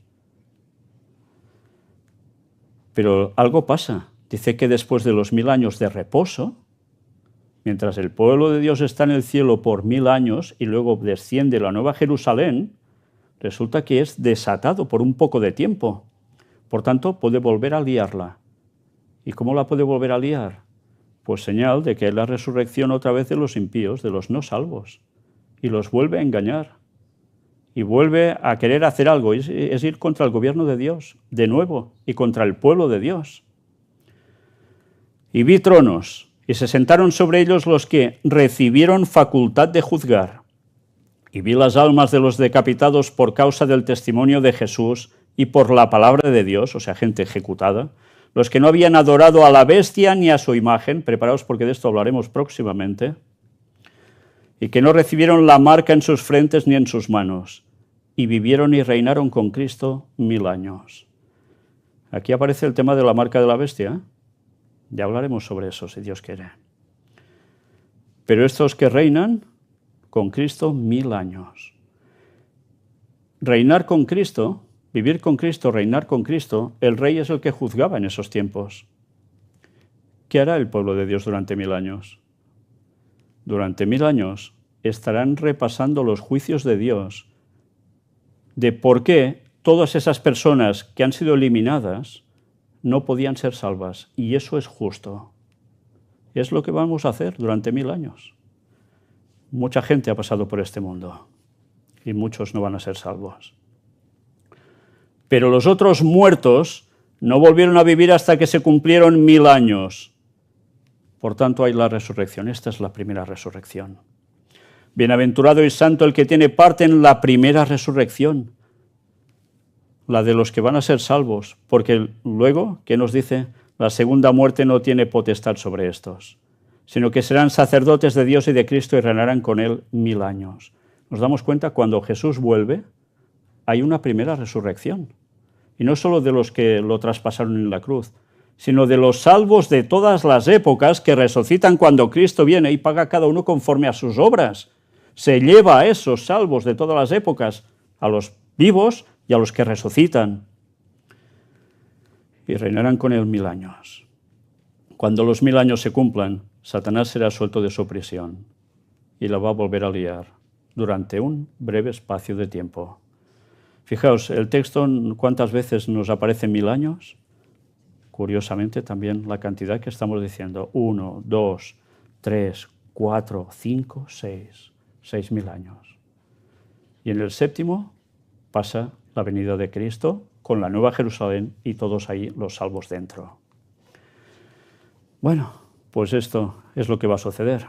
Pero algo pasa. Dice que después de los 1000 años de reposo, mientras el pueblo de Dios está en el cielo por 1000 años y luego desciende la Nueva Jerusalén, resulta que es desatado por un poco de tiempo. Por tanto, puede volver a liarla. ¿Y cómo la puede volver a liar? Pues señal de que es la resurrección otra vez de los impíos, de los no salvos, y los vuelve a engañar, y vuelve a querer hacer algo, es ir contra el gobierno de Dios, de nuevo, y contra el pueblo de Dios. Y vi tronos, y se sentaron sobre ellos los que recibieron facultad de juzgar. Y vi las almas de los decapitados por causa del testimonio de Jesús y por la palabra de Dios, o sea, gente ejecutada, los que no habían adorado a la bestia ni a su imagen, preparaos porque de esto hablaremos próximamente, y que no recibieron la marca en sus frentes ni en sus manos, y vivieron y reinaron con Cristo 1000 años. Aquí aparece el tema de la marca de la bestia, ¿eh? Ya hablaremos sobre eso, si Dios quiere. Pero estos que reinan con Cristo 1000 años. Reinar con Cristo, vivir con Cristo, reinar con Cristo, el rey es el que juzgaba en esos tiempos. ¿Qué hará el pueblo de Dios durante 1000 años? Durante 1000 años estarán repasando los juicios de Dios, de por qué todas esas personas que han sido eliminadas no podían ser salvas, y eso es justo. Es lo que vamos a hacer durante 1000 años. Mucha gente ha pasado por este mundo, y muchos no van a ser salvos. Pero los otros muertos no volvieron a vivir hasta que se cumplieron 1000 años. Por tanto, hay la resurrección. Esta es la primera resurrección. Bienaventurado y santo el que tiene parte en la primera resurrección, la de los que van a ser salvos, porque luego, ¿qué nos dice? La segunda muerte no tiene potestad sobre estos, sino que serán sacerdotes de Dios y de Cristo y reinarán con él 1000 años. Nos damos cuenta, cuando Jesús vuelve, hay una primera resurrección. Y no solo de los que lo traspasaron en la cruz, sino de los salvos de todas las épocas que resucitan cuando Cristo viene y paga cada uno conforme a sus obras. Se lleva a esos salvos de todas las épocas, a los vivos y a los que resucitan. Y reinarán con él 1000 años. Cuando los 1000 años se cumplan, Satanás será suelto de su prisión y la va a volver a liar durante un breve espacio de tiempo. Fijaos, el texto, ¿cuántas veces nos aparece 1000 años? Curiosamente, también la cantidad que estamos diciendo. 1, 2, 3, 4, 5, 6. 6000 años. Y en el séptimo pasa la venida de Cristo con la Nueva Jerusalén y todos ahí los salvos dentro. Bueno, pues esto es lo que va a suceder.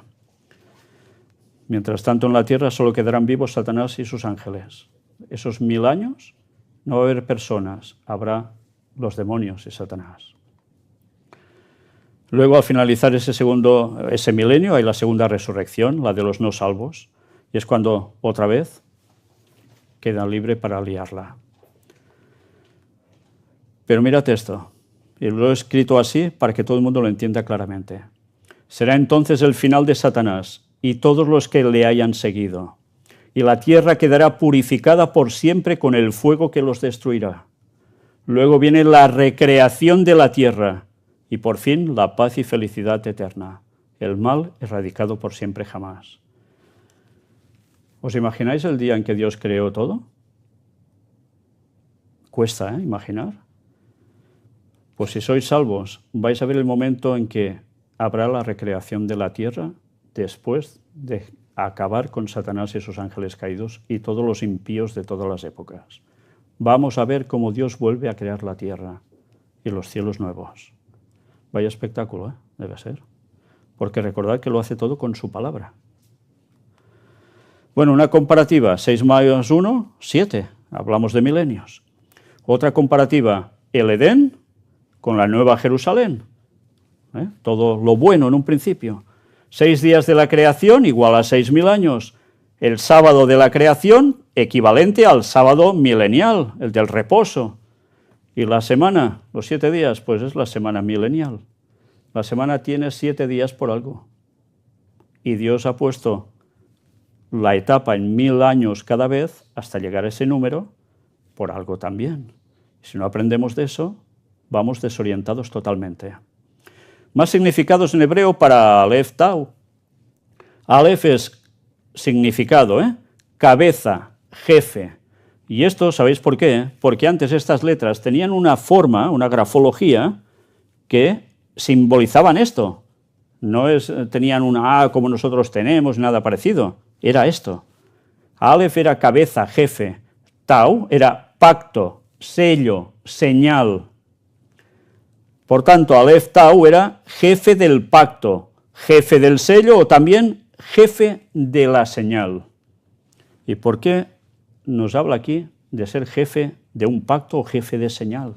Mientras tanto, en la tierra solo quedarán vivos Satanás y sus ángeles. Esos 1000 años no va a haber personas, habrá los demonios y Satanás. Luego, al finalizar ese milenio, hay la segunda resurrección, la de los no salvos, y es cuando otra vez quedan libres para liarla. Pero mírate esto, y lo he escrito así para que todo el mundo lo entienda claramente. Será entonces el final de Satanás y todos los que le hayan seguido, y la tierra quedará purificada por siempre con el fuego que los destruirá. Luego viene la recreación de la tierra, y por fin la paz y felicidad eterna, el mal erradicado por siempre jamás. ¿Os imagináis el día en que Dios creó todo? Cuesta, imaginar. Pues si sois salvos, vais a ver el momento en que habrá la recreación de la tierra después de acabar con Satanás y sus ángeles caídos y todos los impíos de todas las épocas. Vamos a ver cómo Dios vuelve a crear la tierra y los cielos nuevos. Vaya espectáculo, debe ser. Porque recordad que lo hace todo con su palabra. Bueno, una comparativa, 6 más 1, 7. Hablamos de milenios. Otra comparativa, el Edén con la Nueva Jerusalén. Todo lo bueno en un principio. 6 días de la creación igual a 6000 años. El sábado de la creación equivalente al sábado milenial, el del reposo. Y la semana, los 7 días, pues es la semana milenial. La semana tiene 7 días por algo. Y Dios ha puesto la etapa en 1000 años cada vez hasta llegar a ese número por algo también. Si no aprendemos de eso, vamos desorientados totalmente. Más significados en hebreo para Aleph Tau. Aleph es significado, cabeza, jefe. Y esto, ¿sabéis por qué? Porque antes estas letras tenían una forma, una grafología, que simbolizaban esto. tenían una A como nosotros tenemos, nada parecido. Era esto. Aleph era cabeza, jefe. Tau era pacto, sello, señal. Por tanto, Aleph Tau era jefe del pacto, jefe del sello o también jefe de la señal. ¿Y por qué nos habla aquí de ser jefe de un pacto o jefe de señal?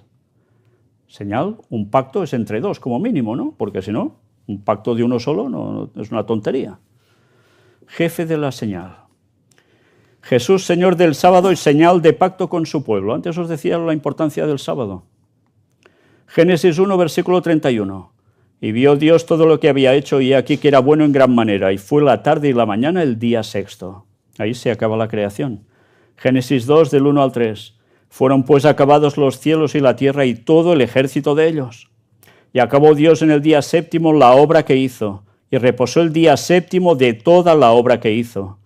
Señal, un pacto es entre dos como mínimo, ¿no? Porque si no, un pacto de uno solo no, es una tontería. Jefe de la señal. Jesús, Señor del sábado y señal de pacto con su pueblo. Antes os decía la importancia del sábado. Génesis 1, versículo 31. Y vio Dios todo lo que había hecho y aquí que era bueno en gran manera. Y fue la tarde y la mañana el día sexto. Ahí se acaba la creación. Génesis 2, del 1 al 3. Fueron pues acabados los cielos y la tierra y todo el ejército de ellos. Y acabó Dios en el día séptimo la obra que hizo, y reposó el día séptimo de toda la obra que hizo.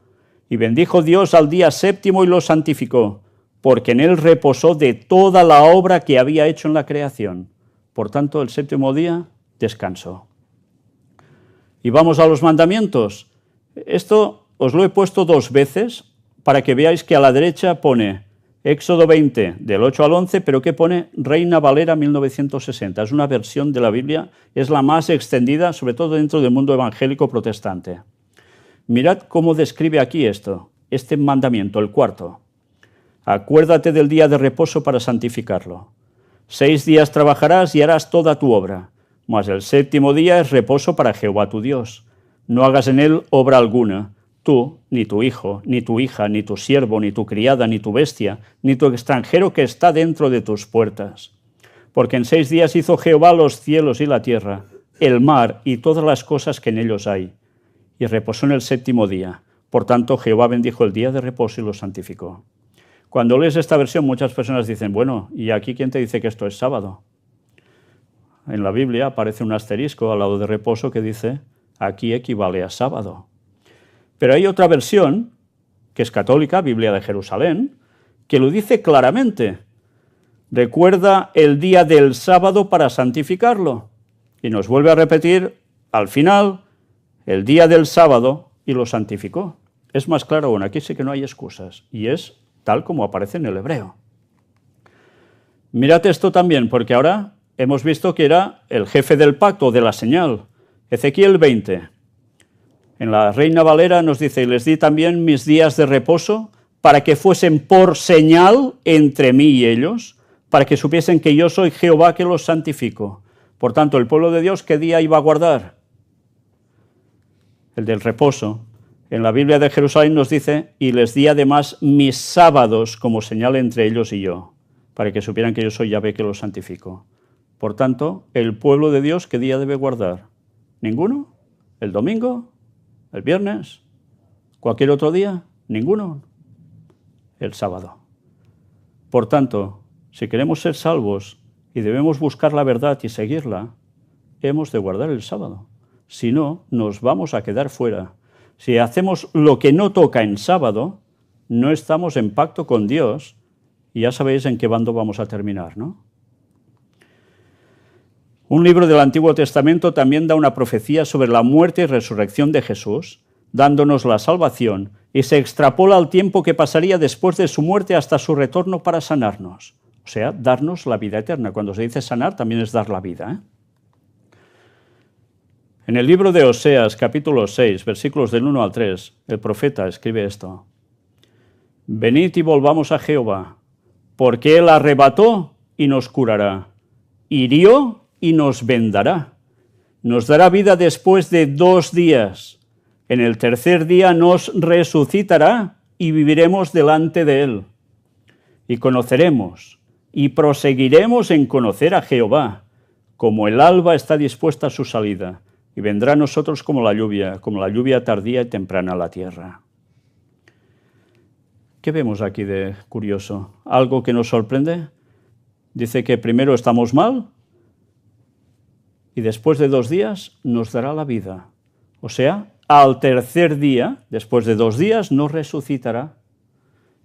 Y bendijo Dios al día séptimo y lo santificó, porque en él reposó de toda la obra que había hecho en la creación. Por tanto, el séptimo día descansó. Y vamos a los mandamientos. Esto os lo he puesto 2 veces para que veáis que a la derecha pone Éxodo 20, del 8 al 11, pero que pone Reina Valera 1960. Es una versión de la Biblia, es la más extendida, sobre todo dentro del mundo evangélico protestante. Mirad cómo describe aquí este mandamiento, el cuarto. Acuérdate del día de reposo para santificarlo. 6 días trabajarás y harás toda tu obra, mas el séptimo día es reposo para Jehová tu Dios. No hagas en él obra alguna, tú, ni tu hijo, ni tu hija, ni tu siervo, ni tu criada, ni tu bestia, ni tu extranjero que está dentro de tus puertas. Porque en 6 días hizo Jehová los cielos y la tierra, el mar y todas las cosas que en ellos hay. Y reposó en el séptimo día. Por tanto, Jehová bendijo el día de reposo y lo santificó. Cuando lees esta versión, muchas personas dicen, bueno, ¿y aquí quién te dice que esto es sábado? En la Biblia aparece un asterisco al lado de reposo que dice, aquí equivale a sábado. Pero hay otra versión, que es católica, Biblia de Jerusalén, que lo dice claramente. Recuerda el día del sábado para santificarlo. Y nos vuelve a repetir, al final, el día del sábado y lo santificó. Es más claro aún, aquí sí que no hay excusas, y es tal como aparece en el hebreo. Mirad esto también, porque ahora hemos visto que era el jefe del pacto, de la señal. Ezequiel 20. En la Reina Valera nos dice, y les di también mis días de reposo para que fuesen por señal entre mí y ellos, para que supiesen que yo soy Jehová que los santifico. Por tanto, el pueblo de Dios, ¿qué día iba a guardar? El del reposo. En la Biblia de Jerusalén nos dice, y les di además mis sábados como señal entre ellos y yo, para que supieran que yo soy Yahvé que los santifico. Por tanto, el pueblo de Dios, ¿qué día debe guardar? ¿Ninguno? ¿El domingo? ¿El viernes? ¿Cualquier otro día? Ninguno. El sábado. Por tanto, si queremos ser salvos y debemos buscar la verdad y seguirla, hemos de guardar el sábado. Si no, nos vamos a quedar fuera. Si hacemos lo que no toca en sábado, no estamos en pacto con Dios y ya sabéis en qué bando vamos a terminar, ¿no? Un libro del Antiguo Testamento también da una profecía sobre la muerte y resurrección de Jesús, dándonos la salvación, y se extrapola al tiempo que pasaría después de su muerte hasta su retorno para sanarnos, o sea, darnos la vida eterna. Cuando se dice sanar, también es dar la vida, ¿eh? En el libro de Oseas, capítulo 6, versículos del 1 al 3, el profeta escribe esto. Venid y volvamos a Jehová, porque Él arrebató y nos curará, hirió y nos vendará. Nos dará vida después de 2 días. En el tercer día nos resucitará y viviremos delante de Él. Y conoceremos y proseguiremos en conocer a Jehová, como el alba está dispuesta a su salida, y vendrá a nosotros como la lluvia tardía y temprana a la tierra. ¿Qué vemos aquí de curioso? ¿Algo que nos sorprende? Dice que primero estamos mal y después de 2 días nos dará la vida. O sea, al tercer día, después de 2 días, nos resucitará.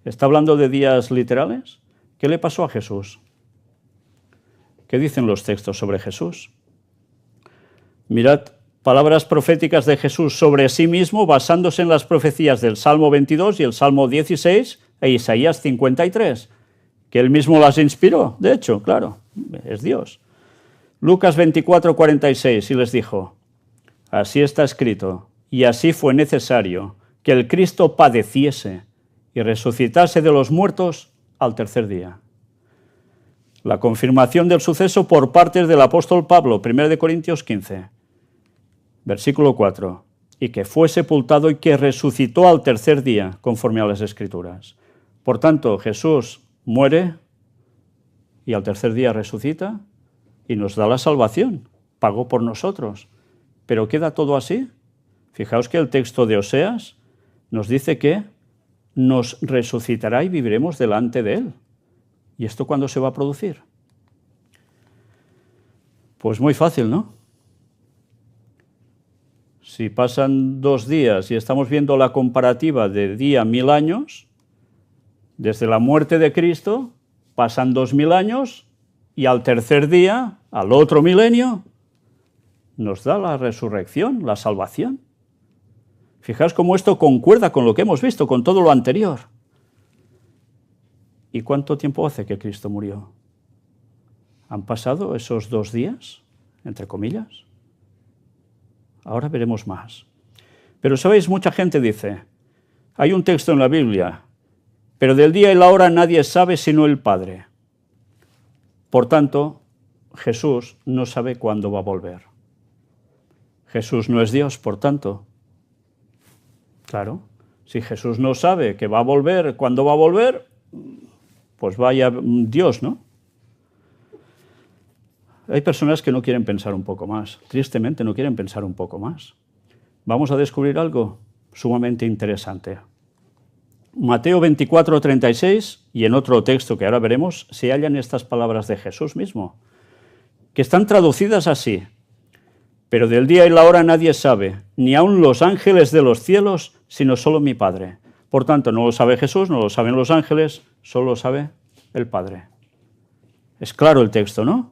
¿Está hablando de días literales? ¿Qué le pasó a Jesús? ¿Qué dicen los textos sobre Jesús? Mirad Palabras proféticas de Jesús sobre sí mismo basándose en las profecías del Salmo 22 y el Salmo 16 e Isaías 53, que él mismo las inspiró, de hecho, claro, es Dios. Lucas 24, 46, y les dijo: así está escrito, y así fue necesario que el Cristo padeciese y resucitase de los muertos al tercer día. La confirmación del suceso por parte del apóstol Pablo, 1 Corintios 15, versículo 4, y que fue sepultado y que resucitó al tercer día, conforme a las Escrituras. Por tanto, Jesús muere y al tercer día resucita y nos da la salvación, pagó por nosotros. ¿Pero queda todo así? Fijaos que el texto de Oseas nos dice que nos resucitará y viviremos delante de él. ¿Y esto cuándo se va a producir? Pues muy fácil, ¿no? Si pasan 2 días y estamos viendo la comparativa de día 1000 años, desde la muerte de Cristo pasan 2000 años y al tercer día, al otro milenio, nos da la resurrección, la salvación. Fijaos cómo esto concuerda con lo que hemos visto, con todo lo anterior. ¿Y cuánto tiempo hace que Cristo murió? ¿Han pasado esos 2 días, entre comillas? Ahora veremos más. Pero, ¿sabéis? Mucha gente dice, hay un texto en la Biblia, pero del día y la hora nadie sabe sino el Padre. Por tanto, Jesús no sabe cuándo va a volver. Jesús no es Dios, por tanto. Claro, si Jesús no sabe que va a volver, cuándo va a volver, pues vaya Dios, ¿no? Hay personas que no quieren pensar un poco más, tristemente no quieren pensar un poco más. Vamos a descubrir algo sumamente interesante. Mateo 24, 36, y en otro texto que ahora veremos, se hallan estas palabras de Jesús mismo, que están traducidas así: pero del día y la hora nadie sabe, ni aun los ángeles de los cielos, sino solo mi Padre. Por tanto, no lo sabe Jesús, no lo saben los ángeles, solo lo sabe el Padre. Es claro el texto, ¿no?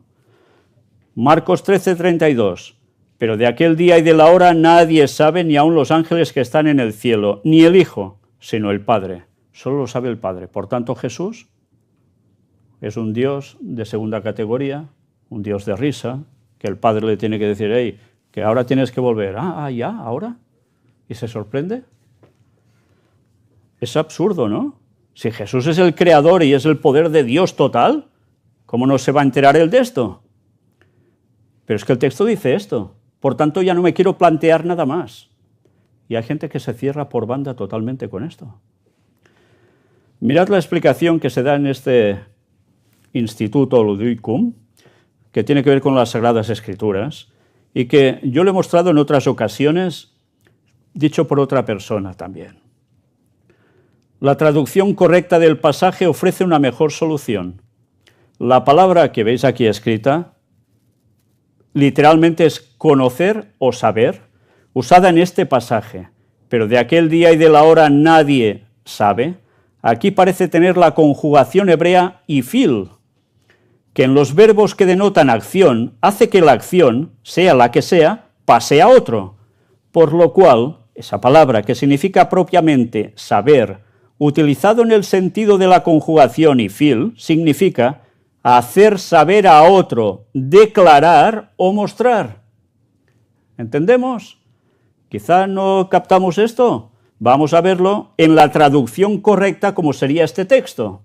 Marcos 13, 32. Pero de aquel día y de la hora nadie sabe, ni aun los ángeles que están en el cielo, ni el Hijo, sino el Padre. Solo lo sabe el Padre. Por tanto, Jesús es un Dios de segunda categoría, un Dios de risa, que el Padre le tiene que decir, hey, que ahora tienes que volver. ¿Ya? ¿Ahora? ¿Y se sorprende? Es absurdo, ¿no? Si Jesús es el creador y es el poder de Dios total, ¿cómo no se va a enterar él de esto? Pero es que el texto dice esto. Por tanto, ya no me quiero plantear nada más. Y hay gente que se cierra por banda totalmente con esto. Mirad la explicación que se da en este Instituto Ludwigum, que tiene que ver con las Sagradas Escrituras, y que yo lo he mostrado en otras ocasiones, dicho por otra persona también. La traducción correcta del pasaje ofrece una mejor solución. La palabra que veis aquí escrita literalmente es conocer o saber, usada en este pasaje, pero de aquel día y de la hora nadie sabe. Aquí parece tener la conjugación hebrea ifil, que en los verbos que denotan acción hace que la acción, sea la que sea, pase a otro, por lo cual esa palabra que significa propiamente saber, utilizado en el sentido de la conjugación ifil, significa hacer saber a otro, declarar o mostrar. ¿Entendemos? Quizá no captamos esto. Vamos a verlo en la traducción correcta como sería este texto.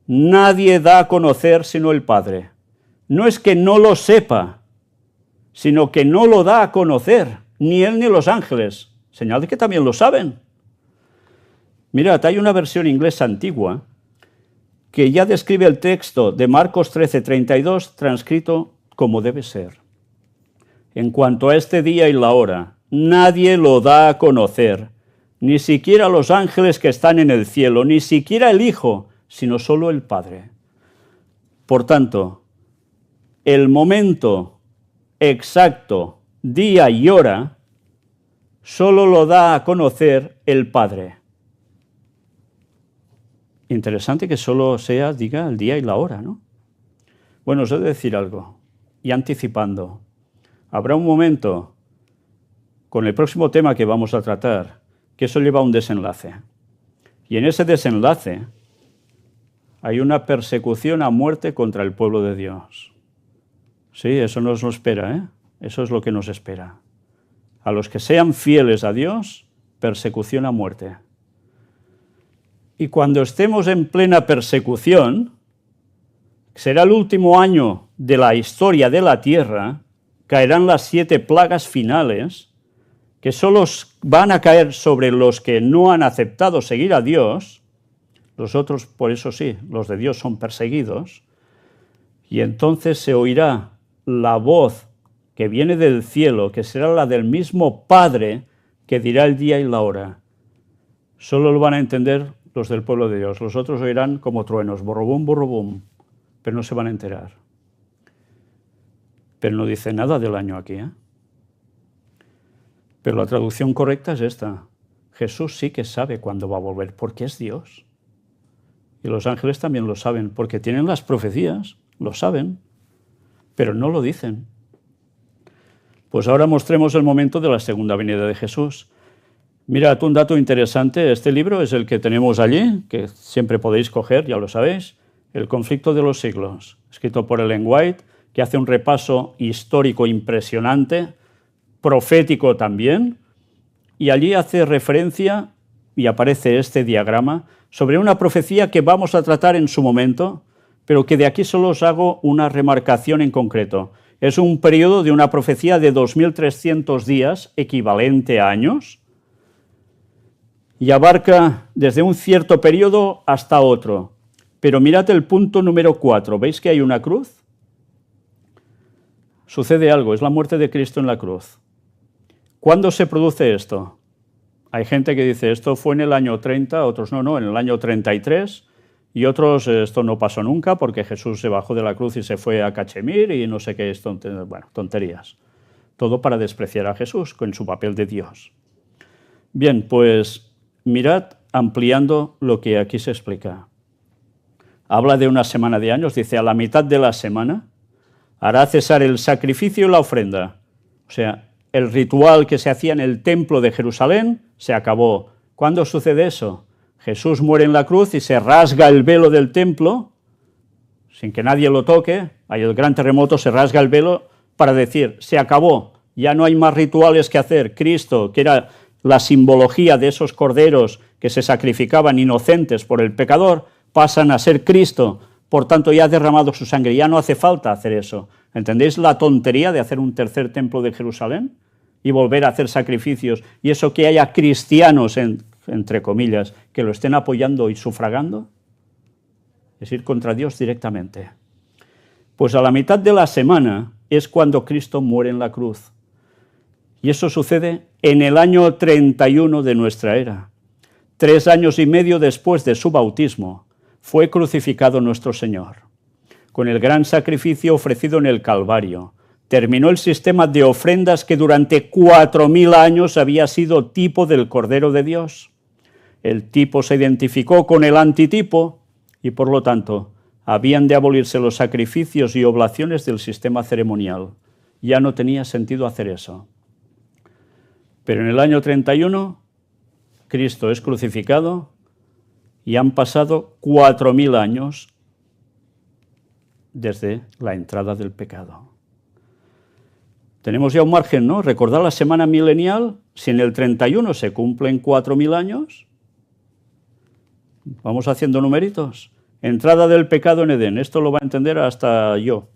Nadie da a conocer sino el Padre. No es que no lo sepa, sino que no lo da a conocer, ni él ni los ángeles. Señal de que también lo saben. Mirad, hay una versión inglesa antigua que ya describe el texto de Marcos 13, 32, transcrito como debe ser. En cuanto a este día y la hora, nadie lo da a conocer, ni siquiera los ángeles que están en el cielo, ni siquiera el Hijo, sino solo el Padre. Por tanto, el momento exacto, día y hora, solo lo da a conocer el Padre. Interesante que solo diga el día y la hora, ¿no? Bueno, os he de decir algo, y anticipando. habrá un momento con el próximo tema que vamos a tratar, que eso lleva a un desenlace. Y en ese desenlace hay una persecución a muerte contra el pueblo de Dios. Sí, eso nos lo espera, ¿eh? Eso es lo que nos espera. A los que sean fieles a Dios, persecución a muerte. Y cuando estemos en plena persecución, será el último año de la historia de la tierra, caerán las 7 plagas finales, que solo van a caer sobre los que no han aceptado seguir a Dios. Los otros, por eso sí, los de Dios son perseguidos. Y entonces se oirá la voz que viene del cielo, que será la del mismo Padre, que dirá el día y la hora. Solo lo van a entender los del pueblo de Dios. Los otros oirán como truenos, borrobum, pero no se van a enterar. Pero no dice nada del año aquí, ¿eh? Pero la traducción correcta es esta. Jesús sí que sabe cuándo va a volver, porque es Dios. Y los ángeles también lo saben, porque tienen las profecías, lo saben, pero no lo dicen. Pues ahora mostremos el momento de la segunda venida de Jesús. Mirad, un dato interesante, este libro es el que tenemos allí, que siempre podéis coger, ya lo sabéis, El conflicto de los siglos, escrito por Ellen White, que hace un repaso histórico impresionante, profético también, y allí hace referencia, y aparece este diagrama, sobre una profecía que vamos a tratar en su momento, pero que de aquí solo os hago una remarcación en concreto. Es un periodo de una profecía de 2.300 días, equivalente a años, y abarca desde un cierto periodo hasta otro. Pero mirad el punto número 4, ¿veis que hay una cruz? Sucede algo, es la muerte de Cristo en la cruz. ¿Cuándo se produce esto? Hay gente que dice, esto fue en el año 30, otros no, en el año 33, y otros, esto no pasó nunca porque Jesús se bajó de la cruz y se fue a Cachemir y no sé qué, tonterías. Todo para despreciar a Jesús con su papel de Dios. Bien, pues mirad ampliando lo que aquí se explica. Habla de una semana de años, dice, a la mitad de la semana hará cesar el sacrificio y la ofrenda. O sea, el ritual que se hacía en el templo de Jerusalén se acabó. ¿Cuándo sucede eso? Jesús muere en la cruz y se rasga el velo del templo, sin que nadie lo toque, hay el gran terremoto, se rasga el velo para decir, se acabó, ya no hay más rituales que hacer. Cristo, que era la simbología de esos corderos que se sacrificaban inocentes por el pecador, pasan a ser Cristo, por tanto ya ha derramado su sangre, ya no hace falta hacer eso. ¿Entendéis la tontería de hacer un tercer templo de Jerusalén y volver a hacer sacrificios? Y eso que haya cristianos, entre comillas, que lo estén apoyando y sufragando, es ir contra Dios directamente. Pues a la mitad de la semana es cuando Cristo muere en la cruz. Y eso sucede en el año 31 de nuestra era. 3 años y medio después de su bautismo, fue crucificado nuestro Señor. Con el gran sacrificio ofrecido en el Calvario, terminó el sistema de ofrendas que durante 4000 años había sido tipo del Cordero de Dios. El tipo se identificó con el antitipo y, por lo tanto, habían de abolirse los sacrificios y oblaciones del sistema ceremonial. Ya no tenía sentido hacer eso. Pero en el año 31, Cristo es crucificado y han pasado 4000 años desde la entrada del pecado. Tenemos ya un margen, ¿no? Recordad la semana milenial, si en el 31 se cumplen 4000 años, vamos haciendo numeritos. Entrada del pecado en Edén, esto lo va a entender hasta yo.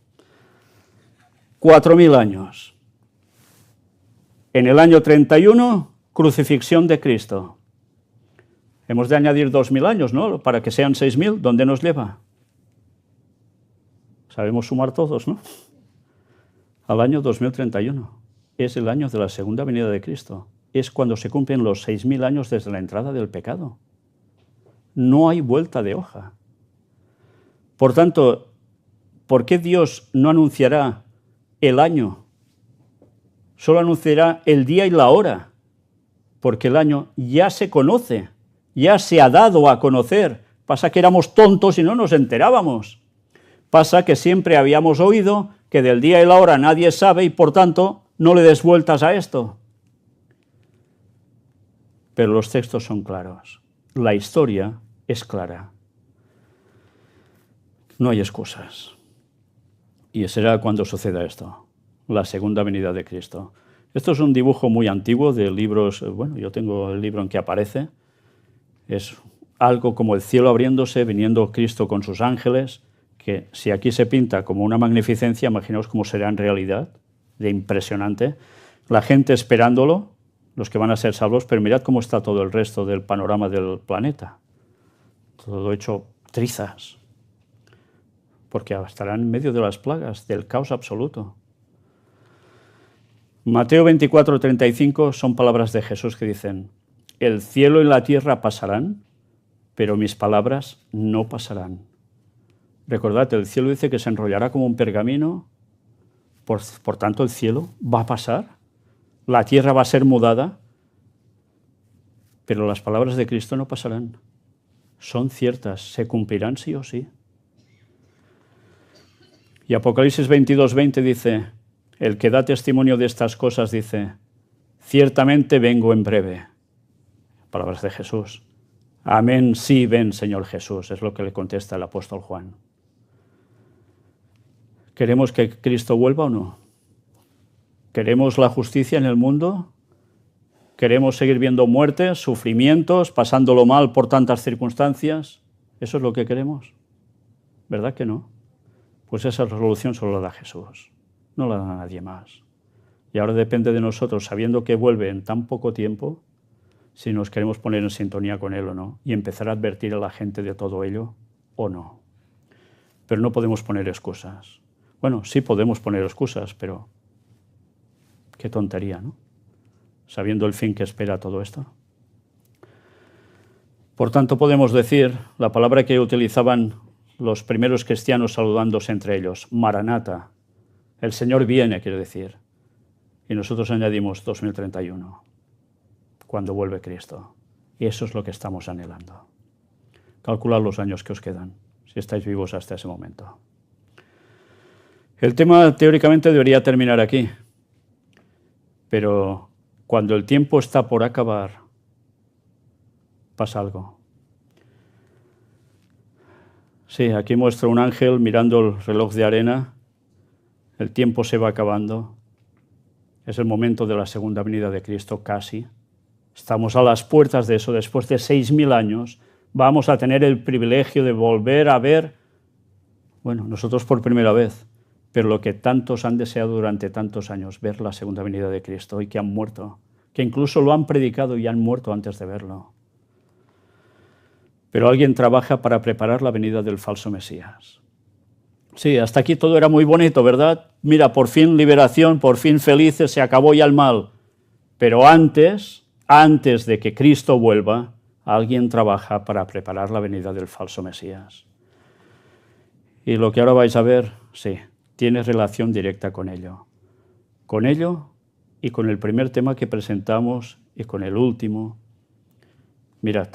4000 años. En el año 31, crucifixión de Cristo. Hemos de añadir 2000 años, ¿no? Para que sean 6000, ¿dónde nos lleva? Sabemos sumar todos, ¿no? Al año 2031. Es el año de la segunda venida de Cristo. Es cuando se cumplen los 6000 años desde la entrada del pecado. No hay vuelta de hoja. Por tanto, ¿por qué Dios no anunciará el año? Solo anunciará el día y la hora, porque el año ya se conoce, ya se ha dado a conocer. Pasa que éramos tontos y no nos enterábamos. Pasa que siempre habíamos oído que del día y la hora nadie sabe y por tanto no le des vueltas a esto. Pero los textos son claros. La historia es clara. No hay excusas. Y será cuando suceda esto, la segunda venida de Cristo. Esto es un dibujo muy antiguo de libros, bueno, yo tengo el libro en que aparece. Es algo como el cielo abriéndose, viniendo Cristo con sus ángeles, que si aquí se pinta como una magnificencia, imaginaos cómo será en realidad, de impresionante. La gente esperándolo, los que van a ser salvos, pero mirad cómo está todo el resto del panorama del planeta. Todo hecho trizas. Porque estarán en medio de las plagas, del caos absoluto. Mateo 24:35 son palabras de Jesús que dicen: el cielo y la tierra pasarán, pero mis palabras no pasarán. Recordad, el cielo dice que se enrollará como un pergamino, por tanto el cielo va a pasar, la tierra va a ser mudada, pero las palabras de Cristo no pasarán. Son ciertas, se cumplirán sí o sí. Y Apocalipsis 22:20 dice: el que da testimonio de estas cosas dice: ciertamente vengo en breve. Palabras de Jesús. Amén, sí, ven, Señor Jesús, es lo que le contesta el apóstol Juan. ¿Queremos que Cristo vuelva o no? ¿Queremos la justicia en el mundo? ¿Queremos seguir viendo muertes, sufrimientos, pasándolo mal por tantas circunstancias? ¿Eso es lo que queremos? ¿Verdad que no? Pues esa resolución solo la da Jesús, no la da nadie más. Y ahora depende de nosotros, sabiendo que vuelve en tan poco tiempo, si nos queremos poner en sintonía con Él o no, y empezar a advertir a la gente de todo ello o no. Pero no podemos poner excusas. Bueno, sí podemos poner excusas, pero qué tontería, ¿no? Sabiendo el fin que espera todo esto. Por tanto, podemos decir la palabra que utilizaban los primeros cristianos saludándose entre ellos: Maranata, el Señor viene, quiere decir. Y nosotros añadimos 2031, cuando vuelve Cristo. Y eso es lo que estamos anhelando. Calculad los años que os quedan, si estáis vivos hasta ese momento. El tema teóricamente debería terminar aquí, pero cuando el tiempo está por acabar, pasa algo. Sí, aquí muestra un ángel mirando el reloj de arena. El tiempo se va acabando. Es el momento de la segunda venida de Cristo casi. Estamos a las puertas de eso. Después de 6.000 años vamos a tener el privilegio de volver a ver, bueno, nosotros por primera vez, pero lo que tantos han deseado durante tantos años, ver la segunda venida de Cristo, y que han muerto, que incluso lo han predicado y han muerto antes de verlo. Pero alguien trabaja para preparar la venida del falso Mesías. Sí, hasta aquí todo era muy bonito, ¿verdad? Mira, por fin liberación, por fin felices, se acabó ya el mal. Pero antes de que Cristo vuelva, alguien trabaja para preparar la venida del falso Mesías. Y lo que ahora vais a ver, sí, tiene relación directa con ello. Con ello y con el primer tema que presentamos y con el último. Mirad.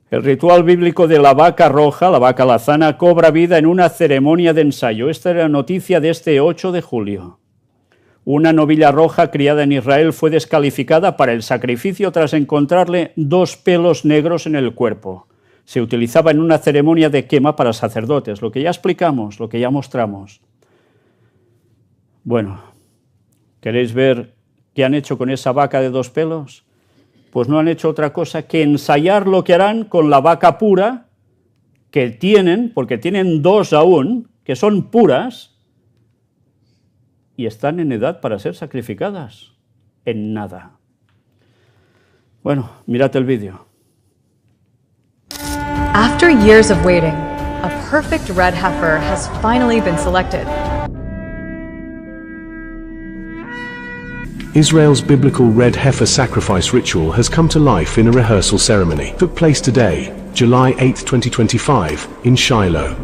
El ritual bíblico de la vaca roja, la vaca alazana, cobra vida en una ceremonia de ensayo. Esta era la noticia de este 8 de julio. Una novilla roja criada en Israel fue descalificada para el sacrificio tras encontrarle 2 pelos negros en el cuerpo. Se utilizaba en una ceremonia de quema para sacerdotes, lo que ya explicamos, lo que ya mostramos. Bueno, ¿queréis ver qué han hecho con esa vaca de 2 pelos? Pues no han hecho otra cosa que ensayar lo que harán con la vaca pura que tienen, porque tienen 2 aún, que son puras, y están en edad para ser sacrificadas. En nada. Bueno, mirad el vídeo. After years of waiting, a perfect red heifer has finally been selected. Israel's biblical red heifer sacrifice ritual has come to life in a rehearsal ceremony. It took place today, July 8, 2025, in Shiloh.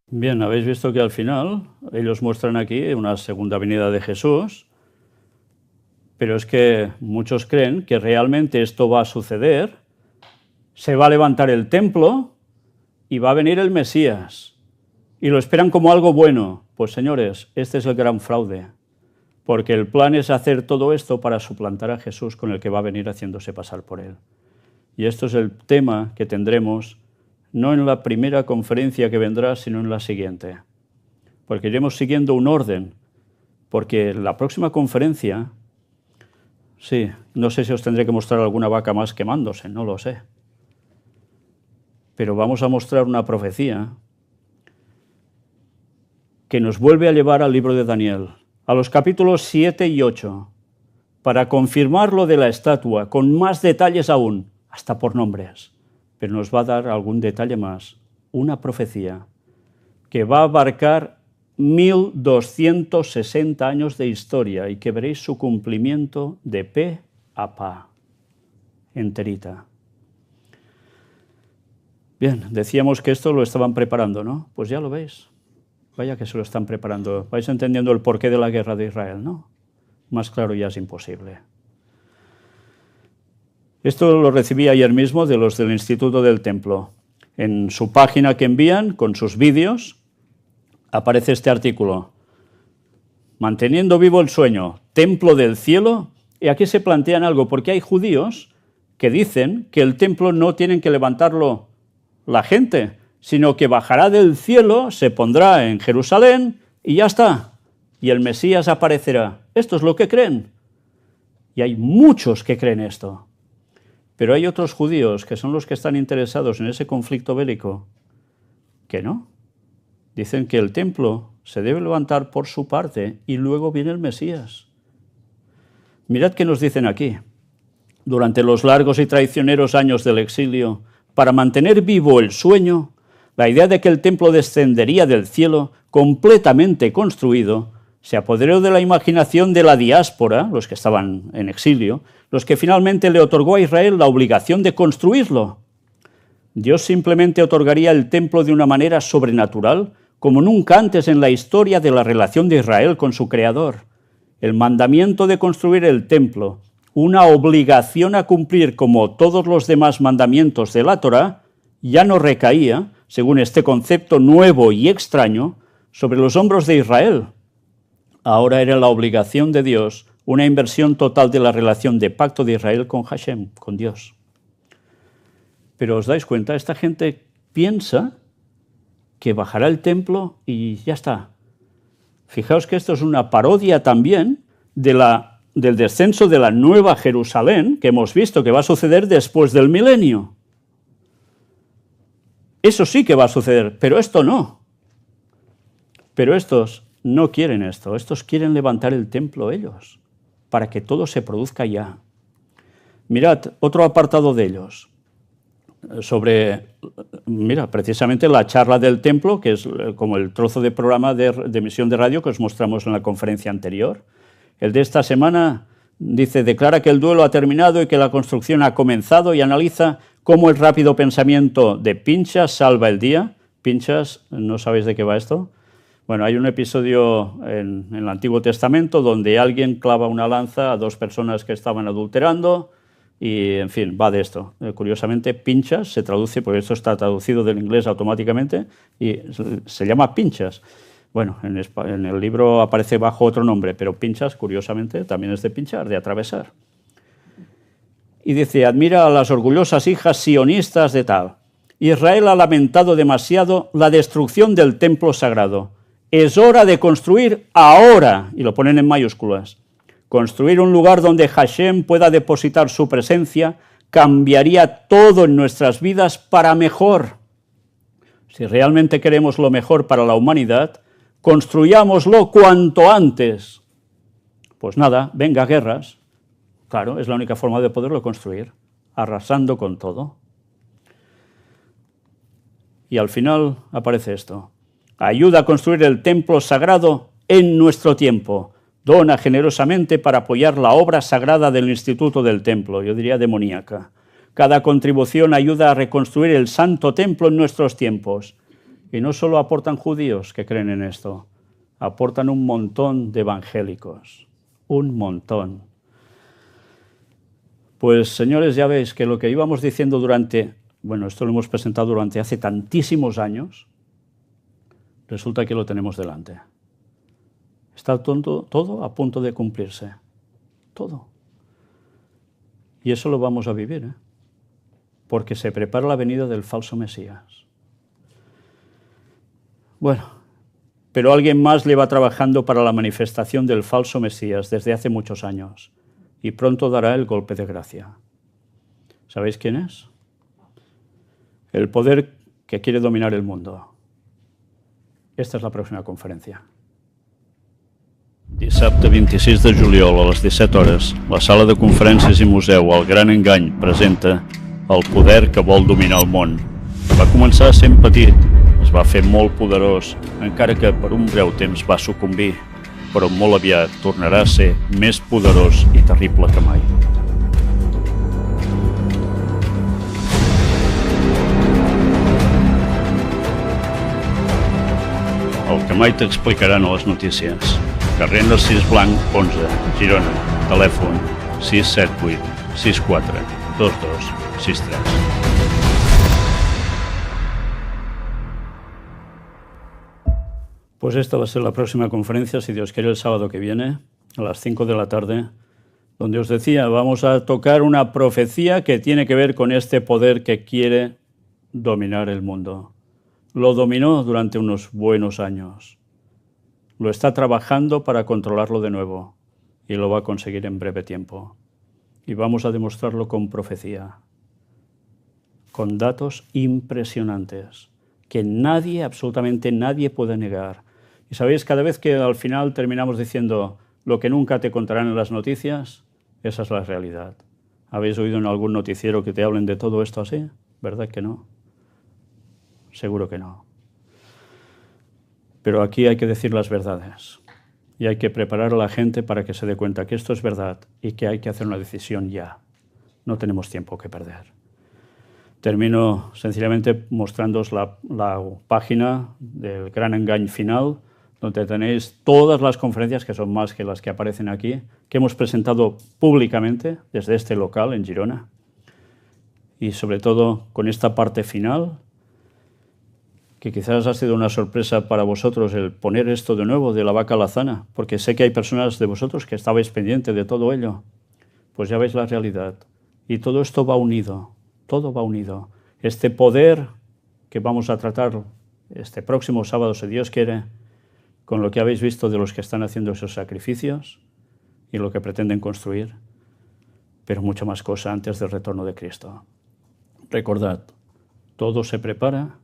Bien, habéis visto que al final ellos muestran aquí una segunda venida de Jesús, pero es que muchos creen que realmente esto va a suceder se va a levantar el templo y va a venir el Mesías. Y lo esperan como algo bueno. Pues señores, este es el gran fraude, porque el plan es hacer todo esto para suplantar a Jesús, con el que va a venir haciéndose pasar por él. Y esto es el tema que tendremos, no en la primera conferencia que vendrá, sino en la siguiente. Porque iremos siguiendo un orden, porque la próxima conferencia, sí, no sé si os tendré que mostrar alguna vaca más quemándose, no lo sé. Pero vamos a mostrar una profecía que nos vuelve a llevar al libro de Daniel, a los capítulos 7 y 8, para confirmar lo de la estatua, con más detalles aún, hasta por nombres. Pero nos va a dar algún detalle más, una profecía que va a abarcar 1260 años de historia y que veréis su cumplimiento de pe a pa, enterita. Bien, decíamos que esto lo estaban preparando, ¿no? Pues ya lo veis. Vaya que se lo están preparando. Vais entendiendo el porqué de la guerra de Israel, ¿no? Más claro ya es imposible. Esto lo recibí ayer mismo de los del Instituto del Templo. En su página que envían, con sus vídeos, aparece este artículo. Manteniendo vivo el sueño, templo del cielo. Y aquí se plantean algo, porque hay judíos que dicen que el templo no tienen que levantarlo la gente, sino que bajará del cielo, se pondrá en Jerusalén y ya está. Y el Mesías aparecerá. Esto es lo que creen. Y hay muchos que creen esto. Pero hay otros judíos que son los que están interesados en ese conflicto bélico, que no. Dicen que el templo se debe levantar por su parte y luego viene el Mesías. Mirad qué nos dicen aquí. Durante los largos y traicioneros años del exilio, para mantener vivo el sueño, la idea de que el templo descendería del cielo, completamente construido, se apoderó de la imaginación de la diáspora, los que estaban en exilio, los que finalmente le otorgó a Israel la obligación de construirlo. Dios simplemente otorgaría el templo de una manera sobrenatural, como nunca antes en la historia de la relación de Israel con su Creador. El mandamiento de construir el templo, una obligación a cumplir como todos los demás mandamientos de la Torá, ya no recaía, según este concepto nuevo y extraño, sobre los hombros de Israel. Ahora era la obligación de Dios, una inversión total de la relación de pacto de Israel con Hashem, con Dios. Pero os dais cuenta, esta gente piensa que bajará el templo y ya está. Fijaos que esto es una parodia también del descenso de la Nueva Jerusalén, que hemos visto que va a suceder después del milenio. Eso sí que va a suceder, pero esto no. Pero estos no quieren esto, estos quieren levantar el templo ellos, para que todo se produzca ya. Mirad, otro apartado de ellos, mira, precisamente la charla del templo, que es como el trozo de programa de emisión de radio que os mostramos en la conferencia anterior. El de esta semana dice, declara que el duelo ha terminado y que la construcción ha comenzado, y analiza cómo el rápido pensamiento de Pinchas salva el día. Pinchas, ¿no sabéis de qué va esto? Bueno, hay un episodio en el Antiguo Testamento donde alguien clava una lanza a dos personas que estaban adulterando y, en fin, va de esto. Curiosamente, Pinchas se traduce, porque esto está traducido del inglés automáticamente, y se llama Pinchas. Bueno, en el libro aparece bajo otro nombre, pero Pinchas, curiosamente, también es de pinchar, de atravesar. Y dice, admira a las orgullosas hijas sionistas de tal. Israel ha lamentado demasiado la destrucción del templo sagrado. Es hora de construir ahora, y lo ponen en mayúsculas. Construir un lugar donde Hashem pueda depositar su presencia cambiaría todo en nuestras vidas para mejor. Si realmente queremos lo mejor para la humanidad, construyámoslo cuanto antes. Pues nada, venga guerras. Claro, es la única forma de poderlo construir, arrasando con todo. Y al final aparece esto. Ayuda a construir el templo sagrado en nuestro tiempo. Dona generosamente para apoyar la obra sagrada del Instituto del Templo, yo diría demoníaca. Cada contribución ayuda a reconstruir el santo templo en nuestros tiempos. Y no solo aportan judíos que creen en esto, aportan un montón de evangélicos. Un montón. Pues, señores, ya veis que lo que íbamos diciendo durante bueno, esto lo hemos presentado durante hace tantísimos años, resulta que lo tenemos delante. Está todo a punto de cumplirse. Todo. Y eso lo vamos a vivir, ¿eh? Porque se prepara la venida del falso Mesías. Bueno, pero alguien más lleva trabajando para la manifestación del falso Mesías desde hace muchos años y pronto dará el golpe de gracia. ¿Sabéis quién es? El poder que quiere dominar el mundo. Esta es la próxima conferència. Dissabte 26 de juliol a les 17 hores, la sala de conferències i museu El Gran Engany presenta El poder que vol dominar el món. Va començar sent petit, es va fer molt poderós, encara que per un breu temps va sucumbir, però molt aviat tornarà a ser més poderós i terrible que mai. El que mai t'explicaran a les notícies. Carrer Narcís Blanc, 11, Girona. Telèfon 678 64 22 63. Pues esta va a ser la próxima conferencia, si Dios quiere, el sábado que viene, a las 5 de la tarde, donde os decía, vamos a tocar una profecía que tiene que ver con este poder que quiere dominar el mundo. Lo dominó durante unos buenos años. Lo está trabajando para controlarlo de nuevo y lo va a conseguir en breve tiempo. Y vamos a demostrarlo con profecía, con datos impresionantes que nadie, absolutamente nadie puede negar. Y sabéis, cada vez que al final terminamos diciendo lo que nunca te contarán en las noticias, esa es la realidad. ¿Habéis oído en algún noticiero que te hablen de todo esto así? ¿Verdad que no? Seguro que no. Pero aquí hay que decir las verdades y hay que preparar a la gente para que se dé cuenta que esto es verdad y que hay que hacer una decisión ya. No tenemos tiempo que perder. Termino sencillamente mostrándoos la página del Gran Engany Final, donde tenéis todas las conferencias, que son más que las que aparecen aquí, que hemos presentado públicamente desde este local en Girona. Y sobre todo con esta parte final, que quizás ha sido una sorpresa para vosotros el poner esto de nuevo de la vaca alazana, porque sé que hay personas de vosotros que estabais pendientes de todo ello. Pues ya veis la realidad. Y todo esto va unido, todo va unido. Este poder que vamos a tratar este próximo sábado, si Dios quiere, con lo que habéis visto de los que están haciendo esos sacrificios y lo que pretenden construir, pero mucha más cosa antes del retorno de Cristo. Recordad, todo se prepara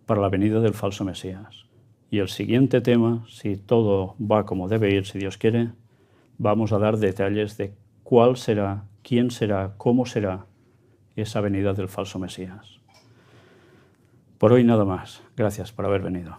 para la venida del falso Mesías. Y el siguiente tema, si todo va como debe ir, si Dios quiere, vamos a dar detalles de cuál será, quién será, cómo será esa venida del falso Mesías. Por hoy nada más. Gracias por haber venido.